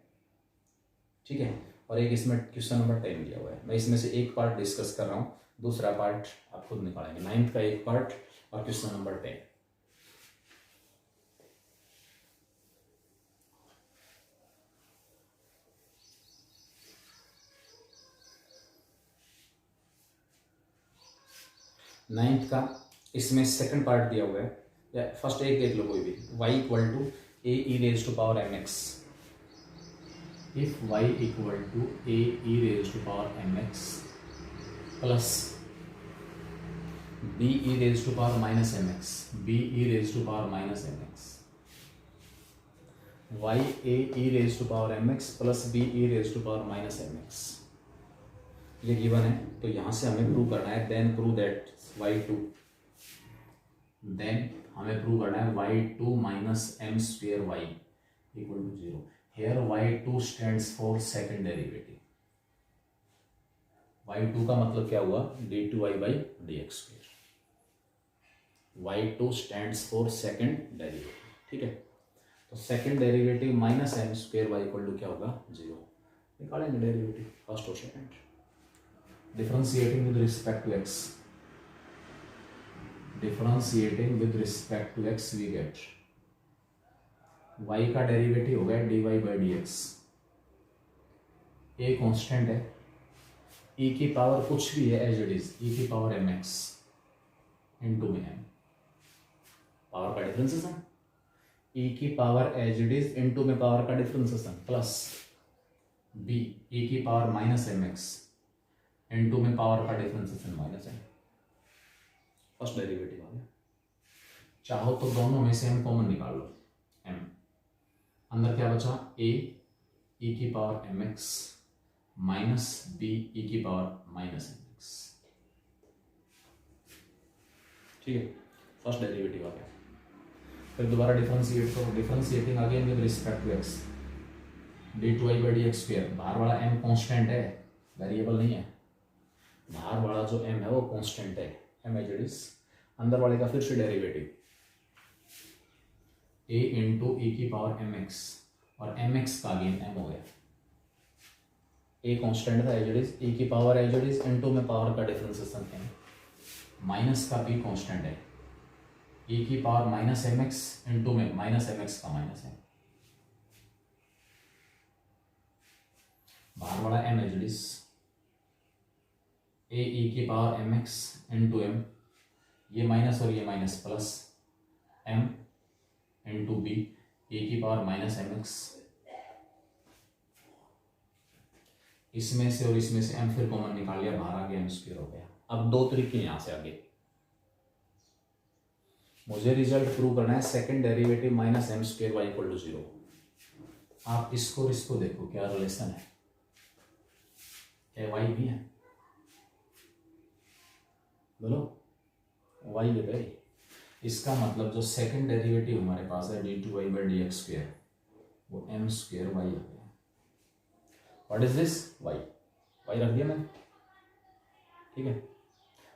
Speaker 1: ठीक है, और एक इसमें क्वेश्चन नंबर 10 दिया हुआ है। मैं इसमें से एक पार्ट डिस्कस कर रहा हूँ, दूसरा पार्ट आप खुद निकालेंगे। 9th का एक पार्ट और क्वेश्चन नंबर 10। नाइन्थ का इसमें सेकंड पार्ट दिया हुआ है, या फर्स्ट एक देख लो कोई भी, y equal to a e raise to power m x, if y equal to a e raise to power m x plus b e raise to power minus m x, b e raise to power minus m x, y a e raise to power m x plus b e raise to power minus m x, ये given है। तो यहां से हमें prove करना है, then prove that y2, then हमें prove करना है y2 minus m square y equal to 0। Here y2 stands for second derivative, y2 का मतलब क्या हुआ d2y by d x square, y2 stands for second derivative, ठीक है। तो second derivative minus m square y equal to क्या होगा 0, निकालेंगे डेरिवेटिव फर्स्ट और second, differentiating with respect to x, differentiating with respect to x we get y का derivative हो गया dy by d x, a constant है, e की power कुछ भी है एज इट इज, e की पावर एम एक्स इंटू में m, पावर का डिफरेंशिएशन, e की power as it is into में पावर का डिफरेंशिएशन प्लस b e की power minus m x into में पावर का डिफरेंशिएशन माइनस है, फर्स्ट डेरिवेटिव आ गया। चाहो तो दोनों में से m कॉमन निकाल लो, m अंदर क्या बचा a e की power m x minus b e की पावर माइनस एम एक्स, ठीक है, फर्स्ट डेरिवेटिव आ गया। फिर दोबारा डिफरेंशिएट करो, differentiating again with respect to x, d two y by d x square, बाहर वाला m कांस्टेंट है, वेरिएबल नहीं है, बाहर वाला जो m है वो कांस्टेंट है, m एज इट इज, अंदर वाले का फिर से डेरिवेटिव a इंटू ई की पावर एम एक्स, और एम एक्स का अगेन m हो गया, a कांस्टेंट था एज इट इज, e की power as it is into में पावर का डिफरेंशिएशन m, माइनस का b कांस्टेंट है, e की power minus m x into में माइनस एम एक्स का माइनस है, बाहर वाला m as it is, a e की power m x into m, ये माइनस और ये minus plus m into b a की पावर माइनस एम एक्स, इसमें से और इसमें से m फिर कॉमन निकाल लिया, बाहर आ गया m स्क्वायर हो गया। अब दो तरीके यहां से आगे, मुझे रिजल्ट प्रूव करना है second derivative minus m square y equal to 0। आप इसको देखो क्या रिलेशन है, क्या वाई भी है, बोलो वाई है भाई, इसका मतलब जो सेकंड डेरिवेटिव हमारे पास है d two y by d x square, वो एम स्क्वायर वाई आ गया। What is this y, y रख दिया मैंने, ठीक है,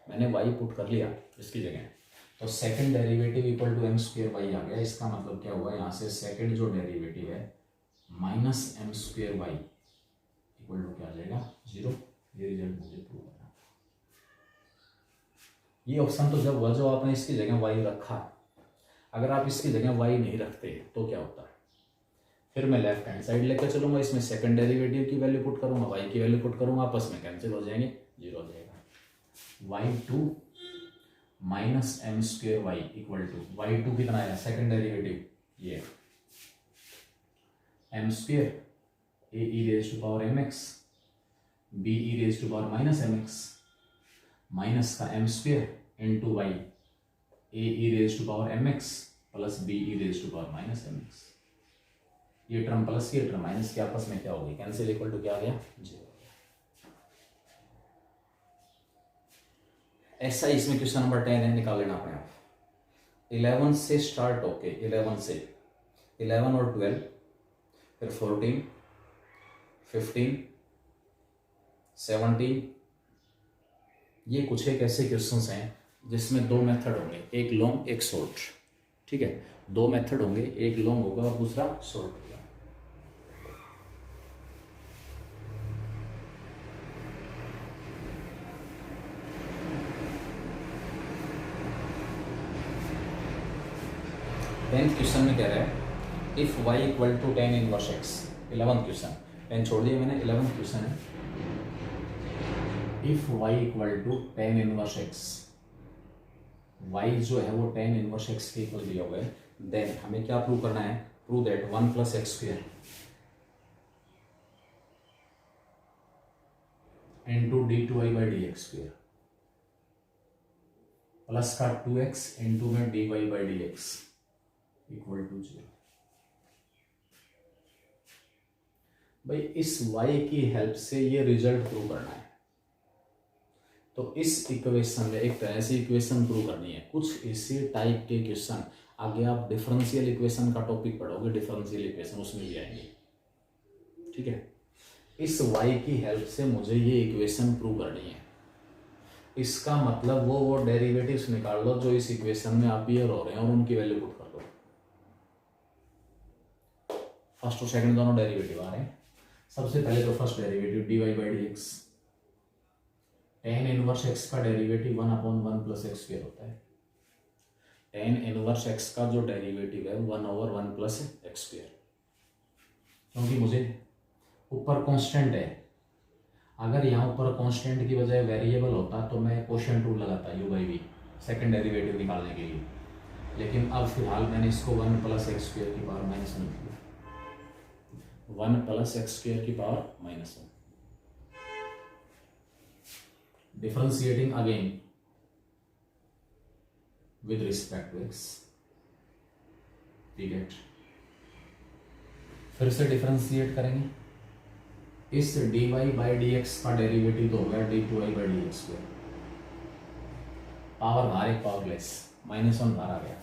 Speaker 1: मैंने वाई पुट कर लिया इसकी जगह, तो second derivative equal to m square y आ गया। इसका मतलब क्या हुआ, यहाँ से सेकंड जो डेरिवेटिव है minus m square y equal to क्या आ जाएगा, 0। ये रिजल्ट मुझे प्रूव करना। ये ऑप्शन तो जब हुआ जो आपने इसकी जगह वाई रखा, अगर आप इसकी जगह वाई नहीं रखते तो क्या होता है, फिर मैं लेफ्ट हैंड साइड लेकर चलूंगा, इसमें सेकंड डेरिवेटिव की वैल्यू पुट करूंगा, वाई की वैल्यू पुट करूंगा, आपस में कैंसिल हो जाएंगे, 0 हो जाएगा। y2 minus m square y equal to y2 कितना आया, सेकंड डेरिवेटिव ये m square a e raise to power m x b e raise to power minus m x minus का m square into y a e raise to power m x plus b e raise to power minus m x. ये term plus ये term minus के आपस में क्या हो गई, cancel, equal to क्या आ गया, 0। ऐसा ही इसमें क्वेश्चन नंबर 10 है, निकाल लेना अपने आप। 11 से स्टार्ट होके 11 और 12 फिर 14 15 17, ये कुछ एक ऐसे क्वेश्चंस हैं जिसमें 2 मेथड होंगे, एक लॉन्ग एक शॉर्ट। ठीक है, 2 मेथड होंगे, एक लॉन्ग होगा और दूसरा शॉर्ट होगा। क्वेश्चन में कह रहा है if y equal to tan inverse x। 11th question, 10 छोड़ दिया मैंने, 11th क्वेश्चन है if y equal to tan inverse x, y जो है वो tan इनवर्स x के इक्वल दिया हुआ है, देन हमें क्या प्रूव करना है, prove that 1 plus x square into d2y by d x square plus का 2x इंटू में dy by d x equal to 0। भाई इस y की हेल्प से ये रिजल्ट प्रूव करना है, तो इस इक्वेशन में एक तरह से इक्वेशन प्रूव करनी है। कुछ इसी टाइप के क्वेश्चन आगे आप डिफरेंशियल इक्वेशन का टॉपिक पढ़ोगे, डिफरेंशियल इक्वेशन उसमें भी आएंगे। ठीक है, इस y की हेल्प से मुझे ये इक्वेशन प्रूव करनी है। इसका मतलब वो डेरिवेटिव्स निकाल लो जो इस इक्वेशन में अपीयर हो रहे हैं और उनकी वैल्यू पुट कर दो। फर्स्ट और सेकंड दोनों डेरिवेटिव आ रहे हैं। सबसे पहले तो first derivative dy by d x, tan inverse x का डेरिवेटिव 1/1 प्लस एक्स स्क्वायर होता है। tan इनवर्स x का जो डेरिवेटिव है 1/1 प्लस एक्स स्क्वायर, क्योंकि मुझे ऊपर कांस्टेंट है, अगर यहाँ ऊपर कांस्टेंट की बजाय वेरिएबल होता तो मैं क्वोशिएंट रूल लगाता u by v second derivative निकालने के लिए, लेकिन अब फिलहाल मैंने इसको 1 प्लस एक्स स्क्वायर की पावर -1 किया, 1 प्लस एक्स स्क्वायर की power -1। Differentiating again with respect to x, ठीक है। फिर से डिफरेंशिएट करेंगे, इस dy बाई डी एक्स का डेरिवेटिव तो होगा d2y by d x square, power बाहर एक पावरलेस, -1 बाहर आ गया,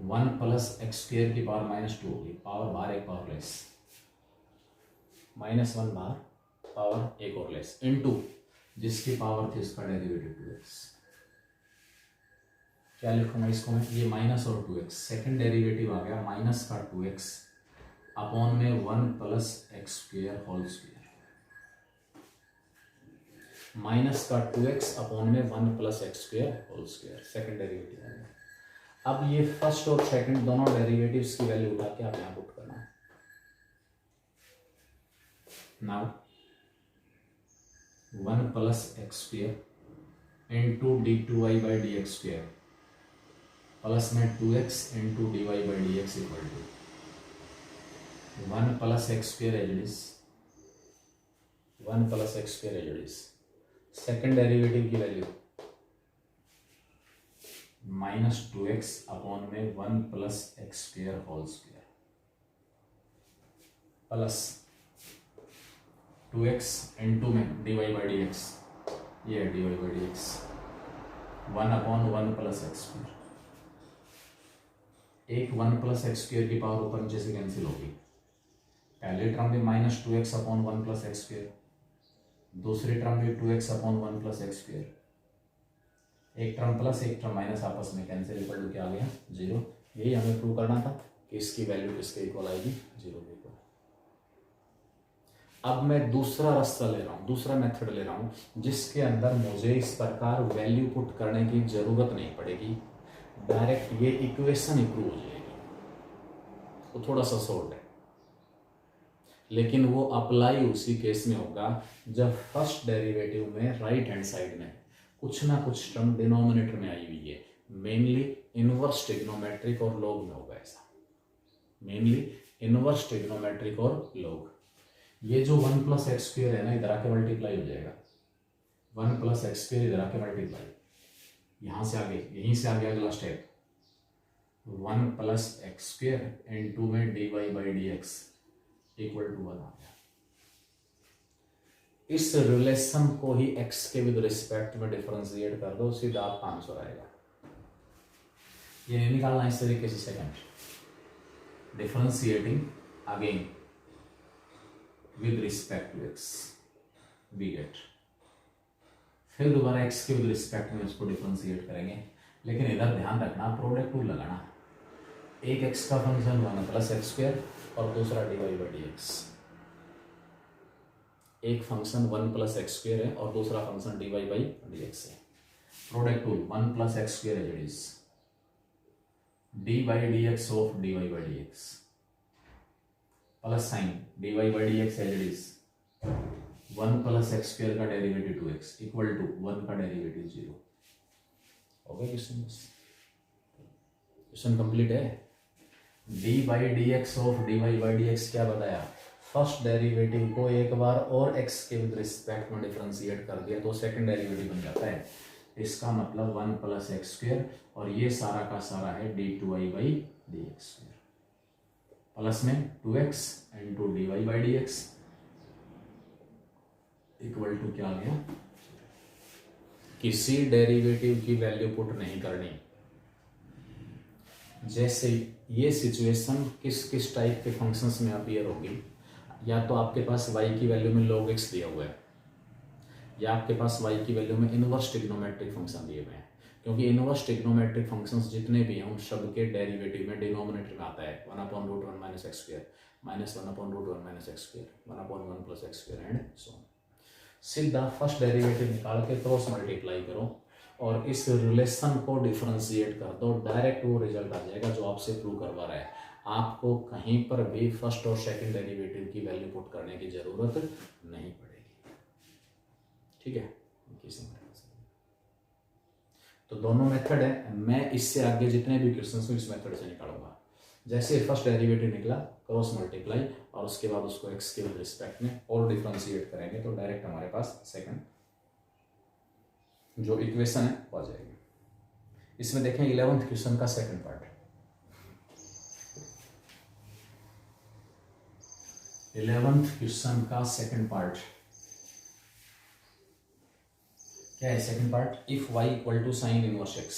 Speaker 1: 1 प्लस एक्स स्क्वायर की पावर -2 होगी, पावर बाहर एक पावरलेस, -1 बाहर पावर एक और लेस, इनटू जिसकी पावर थी इसका डेरिवेटिव 2x। क्या लिखूंगा इसको मैं, ये माइनस और 2x, सेकंड डेरिवेटिव आ गया माइनस का 2x अपॉन में 1 plus x square whole square, minus का 2x अपॉन में 1 plus x square whole square, second derivative आ गया। अब ये फर्स्ट और सेकंड दोनों डेरिवेटिव्स की वैल्यू उठा के आप यहाँ पुट करना है। Now 1 plus x square into d2y by d x square plus में 2x into dy by d x equal to 1 plus x square as it is, 1 plus x square as it is, second derivative की value -2x upon में 1 plus x square whole square plus 2x into में dy by d x, ये है dy by d x, 1/1 plus x square, एक 1 plus x square की power ऊपर नीचे से कैंसिल होगी, पहले टर्म में -2x upon 1 plus x square, दूसरी टर्म में 2x upon 1 plus x square, एक टर्म प्लस एक टर्म माइनस आपस में कैंसिल, इक्वल टू क्या आ गया 0। यही हमें प्रूव करना था कि इसकी वैल्यू किसके इक्वल आएगी 0 के इक्वल। अब मैं दूसरा रास्ता ले रहा हूं, दूसरा मेथड ले रहा हूं जिसके अंदर मुझे इस प्रकार वैल्यू पुट करने की जरूरत नहीं पड़ेगी, डायरेक्ट ये इक्वेशन ही प्रूव हो जाएगी। तो थोड़ा सा शॉर्ट है, लेकिन वो अप्लाई उसी केस में होगा जब फर्स्ट डेरिवेटिव में राइट हैंड साइड में कुछ ना कुछ टर्म डिनोमिनेटर में आई हुई है, मेनली इनवर्स ट्रिग्नोमेट्रिक और लॉग में होगा ऐसा, मेनली इनवर्स ट्रिग्नोमेट्रिक और लॉग। ये जो 1 प्लस एक्स स्क्वेयर है ना, इधर आके मल्टीप्लाई हो जाएगा, 1 प्लस एक्स स्क्वेयर इधर आके मल्टीप्लाई, यहां से आगे, यहीं से आगे अगला step 1 plus x square and 2 में dy by d x equal to 1 आ गया। इस रिलेशन को ही x के विद रिस्पेक्ट में डिफरेंशिएट कर दो, सीधा आपका आंसर आएगा। ये नहीं निकालना इस तरीके से, second differentiating again with respect to x we get, फिर दोबारा x के विद रिस्पेक्ट में इसको डिफरेंशिएट करेंगे, लेकिन इधर ध्यान रखना प्रोडक्ट रूल लगाना, एक x का फंक्शन 1 प्लस एक्स स्क्वेयर और दूसरा dy बाई डी एक्स। एक फंक्शन 1 प्लस एक्स स्क्वेयर है और दूसरा function dy by d x है। Product rule 1 plus x square as it is d by d x of dy by d x plus sign dy by d x as it is 1 plus x square का derivative 2x equal to 1 का derivative 0। हो गया question, question complete है। D by d x of d y by d x क्या बताया, first derivative को एक बार और x के विद रिस्पेक्ट में डिफरेंशिएट कर दिया तो सेकंड डेरिवेटिव बन जाता है। इसका मतलब 1 प्लस एक्स स्क्वेयर और ये सारा का सारा है d2i by d x square plus में 2x into d y by d x equal to क्या आ गया, किसी डेरिवेटिव की वैल्यू पुट नहीं करनी। जैसे ये सिचुएशन किस किस टाइप के फंक्शंस में अपीयर होगी, या तो आपके पास y की वैल्यू में log x दिया हुआ है, या आपके पास y की वैल्यू में इनवर्स ट्रिग्नोमेट्रिक फंक्शन दिए हुए हैं, क्योंकि इनवर्स ट्रिग्नोमेट्रिक फंक्शंस जितने भी हैं उन सब के डेरिवेटिव में डिनोमिनेटर में आता है 1/√1 minus x square minus 1/√1 minus x square 1/1 plus x square and so on. सीधा फर्स्ट डेरिवेटिव निकाल के क्रॉस मल्टीप्लाई करो और इस रिलेशन को डिफरेंशिएट कर दो, डायरेक्ट वो रिजल्ट आ जाएगा जो आपसे प्रूव करवा रहा है। आपको कहीं पर भी फर्स्ट और सेकंड डेरिवेटिव की वैल्यू पुट करने की जरूरत नहीं पड़ेगी, ठीक है। तो दोनों मेथड है, मैं इससे आगे जितने भी क्वेश्चंस इस मेथड से निकालूंगा। जैसे फर्स्ट डेरिवेटिव निकला क्रॉस मल्टीप्लाई और उसके बाद उसको x के रिस्पेक्ट में और डिफरेंशिएट करेंगे तो डायरेक्ट हमारे पास सेकंड जो इक्वेशन है वो आ जाएगी। इसमें देखें 11th क्वेश्चन का सेकंड पार्ट, 11th क्वेश्चन का सेकंड पार्ट क्या है। Second part, if y equal to sine inverse x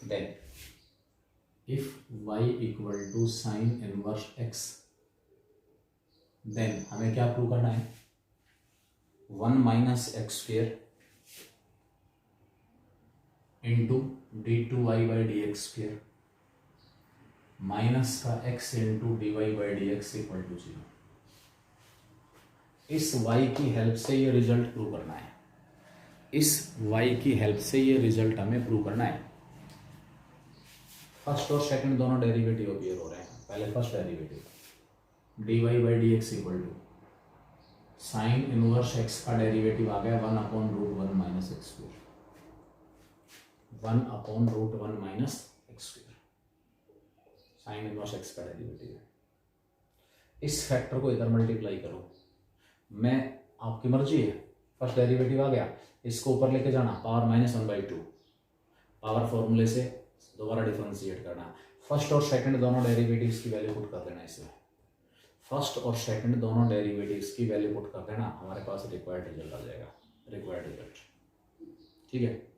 Speaker 1: then, if y equal to sine inverse x then हमें क्या प्रूव करना है, 1 minus x square into d2y by d x square minus का x into d y by d x equal to 0। इस y की help से ये result prove करना है, इस y की हेल्प से ये रिजल्ट हमें प्रूव करना है। फर्स्ट और सेकंड दोनों डेरिवेटिव अपीयर हो रहे हैं। पहले first derivative d y by d x equal to sine inverse x का डेरिवेटिव आ गया 1/√1 minus x square 1/√1 minus x square, sine inverse x का डेरिवेटिव है। इस फैक्टर को इधर मल्टीप्लाई करो, मैं आपकी मर्जी है। फर्स्ट डेरिवेटिव आ गया, इसको ऊपर लेके जाना, पावर -1/2 पावर फॉर्मूले से दोबारा डिफरेंशिएट करना। फर्स्ट और सेकंड दोनों डेरिवेटिव्स की वैल्यू पुट कर देना इसमें, फर्स्ट और सेकंड दोनों डेरिवेटिव्स की वैल्यू पुट कर देना, हमारे पास रिक्वायर्ड रिजल्ट आ जाएगा, रिक्वायर्ड रिजल्ट, ठीक है।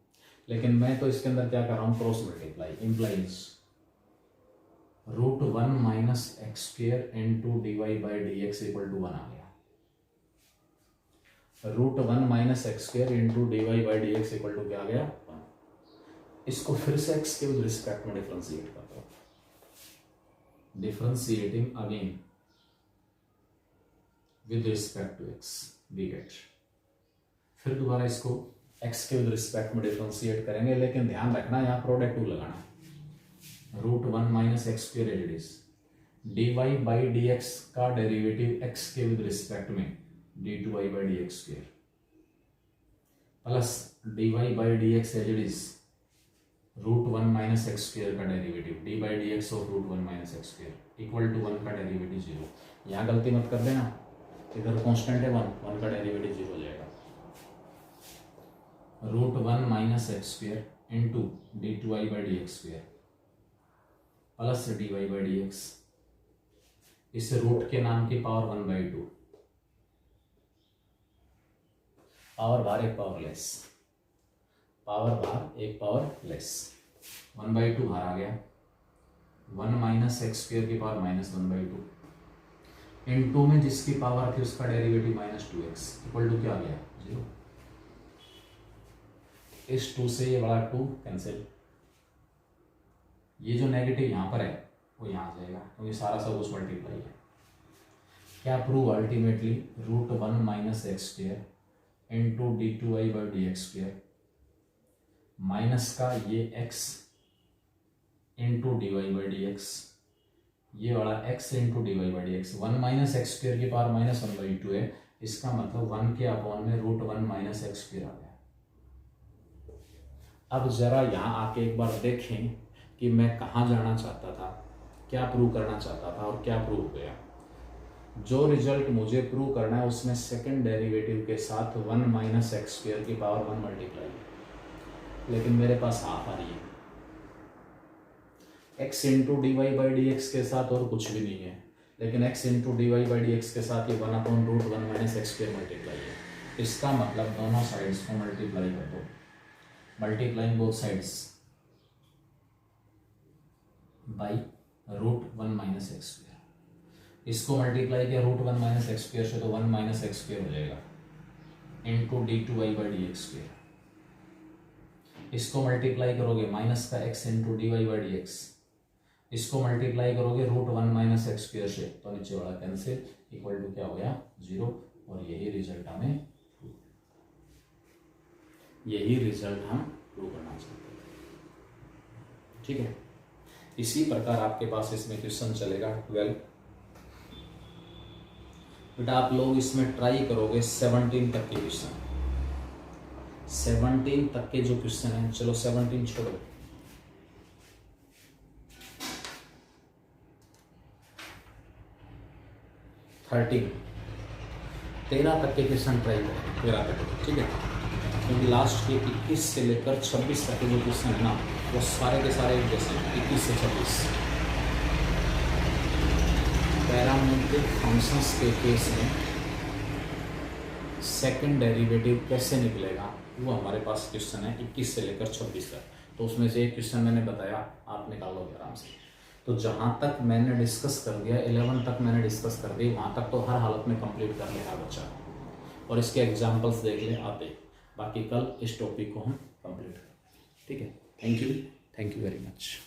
Speaker 1: लेकिन मैं तो इसके अंदर क्या कर रहा हूँ, cross multiply implies √1 minus x square into d y by d x equal to 1 आ गया। √1 minus x square into d y by d x equal to क्या आ गया 1। इसको फिर से x के विद रिस्पेक्ट में डिफरेंशिएट करता हूं, differentiating again with respect to x we get, फिर दोबारा इसको x के विद रिस्पेक्ट में डिफरेंशिएट करेंगे, लेकिन ध्यान रखना यहाँ प्रोडक्ट 2 लगाना, √1 minus x square as it is, dy by d x का डेरिवेटिव x के विद रिस्पेक्ट में d2y by d x square plus dy by d x as it is √1 minus x square का derivative d by d x of √1 minus x square equal to 1 का derivative 0। यहाँ गलती मत कर देना, इधर कांस्टेंट है 1 का डेरिवेटिव 0 हो जाएगा, √1 minus x square into d2y by d x square plus dy by d x, इस रूट के नाम की पावर 1/2, पावर बार एक पावर लेस, पावर बार एक पावर लेस, 1/2 बाहर आ गया, 1 माइनस एक्स स्क्वायर की पावर -1/2 इन 2 में जिसकी पावर थी उसका डेरिवेटिव -2x इक्वल टू क्या आ गया 0। इस 2 से ये बड़ा 2 कैंसिल, ये जो नेगेटिव यहाँ पर है वो यहाँ आ जाएगा क्योंकि सारा सब उस मल्टीप्लाई है। क्या prove ultimately √1 minus x square into d2y by d x square minus का ये x into dy by d x, ये वाला x into dy by d x, 1 minus x square की पावर -1/2 है, इसका मतलब 1 के अपॉन में √1 माइनस एक्स स्क्वायर आ गया। अब जरा यहाँ आके एक बार देखें कि मैं कहाँ जाना चाहता था, क्या प्रूव करना चाहता था और क्या प्रूव हो गया। जो रिजल्ट मुझे प्रूव करना है उसमें सेकंड डेरिवेटिव के साथ 1 माइनस एक्स स्क्वायर की पावर 1 मल्टीप्लाई, लेकिन मेरे पास हाफ आ रही है, x into d y by d x के साथ और कुछ भी नहीं है, लेकिन x into d y by d x के साथ ये 1/√1 माइनस एक्स स्क्वायर मल्टीप्लाई है। इसका मतलब दोनों साइड्स को मल्टीप्लाई कर दो, multiplying both sides by √1 minus x square, इसको मल्टीप्लाई किया √1 माइनस एक्स स्क्वायर से तो 1 माइनस एक्स स्क्वायर हो जाएगा into d2y by d x square, इसको मल्टीप्लाई करोगे माइनस का x into d y by d x, इसको मल्टीप्लाई करोगे √1 माइनस एक्स स्क्वायर से तो नीचे वाला कैंसिल इक्वल टू क्या हो गया 0। और यही रिजल्ट हमें हम प्रूव करना चाहते हैं। ठीक है, इसी प्रकार आपके पास इसमें क्वेश्चन चलेगा 12। बेटा आप लोग इसमें ट्राई करोगे 17 तक के क्वेश्चन, 17 तक के जो क्वेश्चन हैं, चलो 17 छोड़ो, 13 तक के क्वेश्चन ट्राई करें, 13 तक, ठीक है, क्योंकि लास्ट के 21 से लेकर 26 तक के जो क्वेश्चन है ना वो सारे के सारे एक जैसे 21 से 26 पैरामीट्रिक फंक्शंस के केस में सेकंड डेरिवेटिव कैसे निकलेगा वो हमारे पास क्वेश्चन है 21 से लेकर 26 तक। तो उसमें से एक क्वेश्चन मैंने बताया, आप निकालोगे आराम से। तो जहाँ तक मैंने डिस्कस कर दिया 11 तक मैंने डिस्कस कर दी, वहाँ तक तो हर हालत में कंप्लीट कर लेगा बच्चा, और इसके एग्जाम्पल्स देख ले आते, बाकी कल इस टॉपिक को हम कंप्लीट करें। ठीक है, थैंक यू वेरी मच।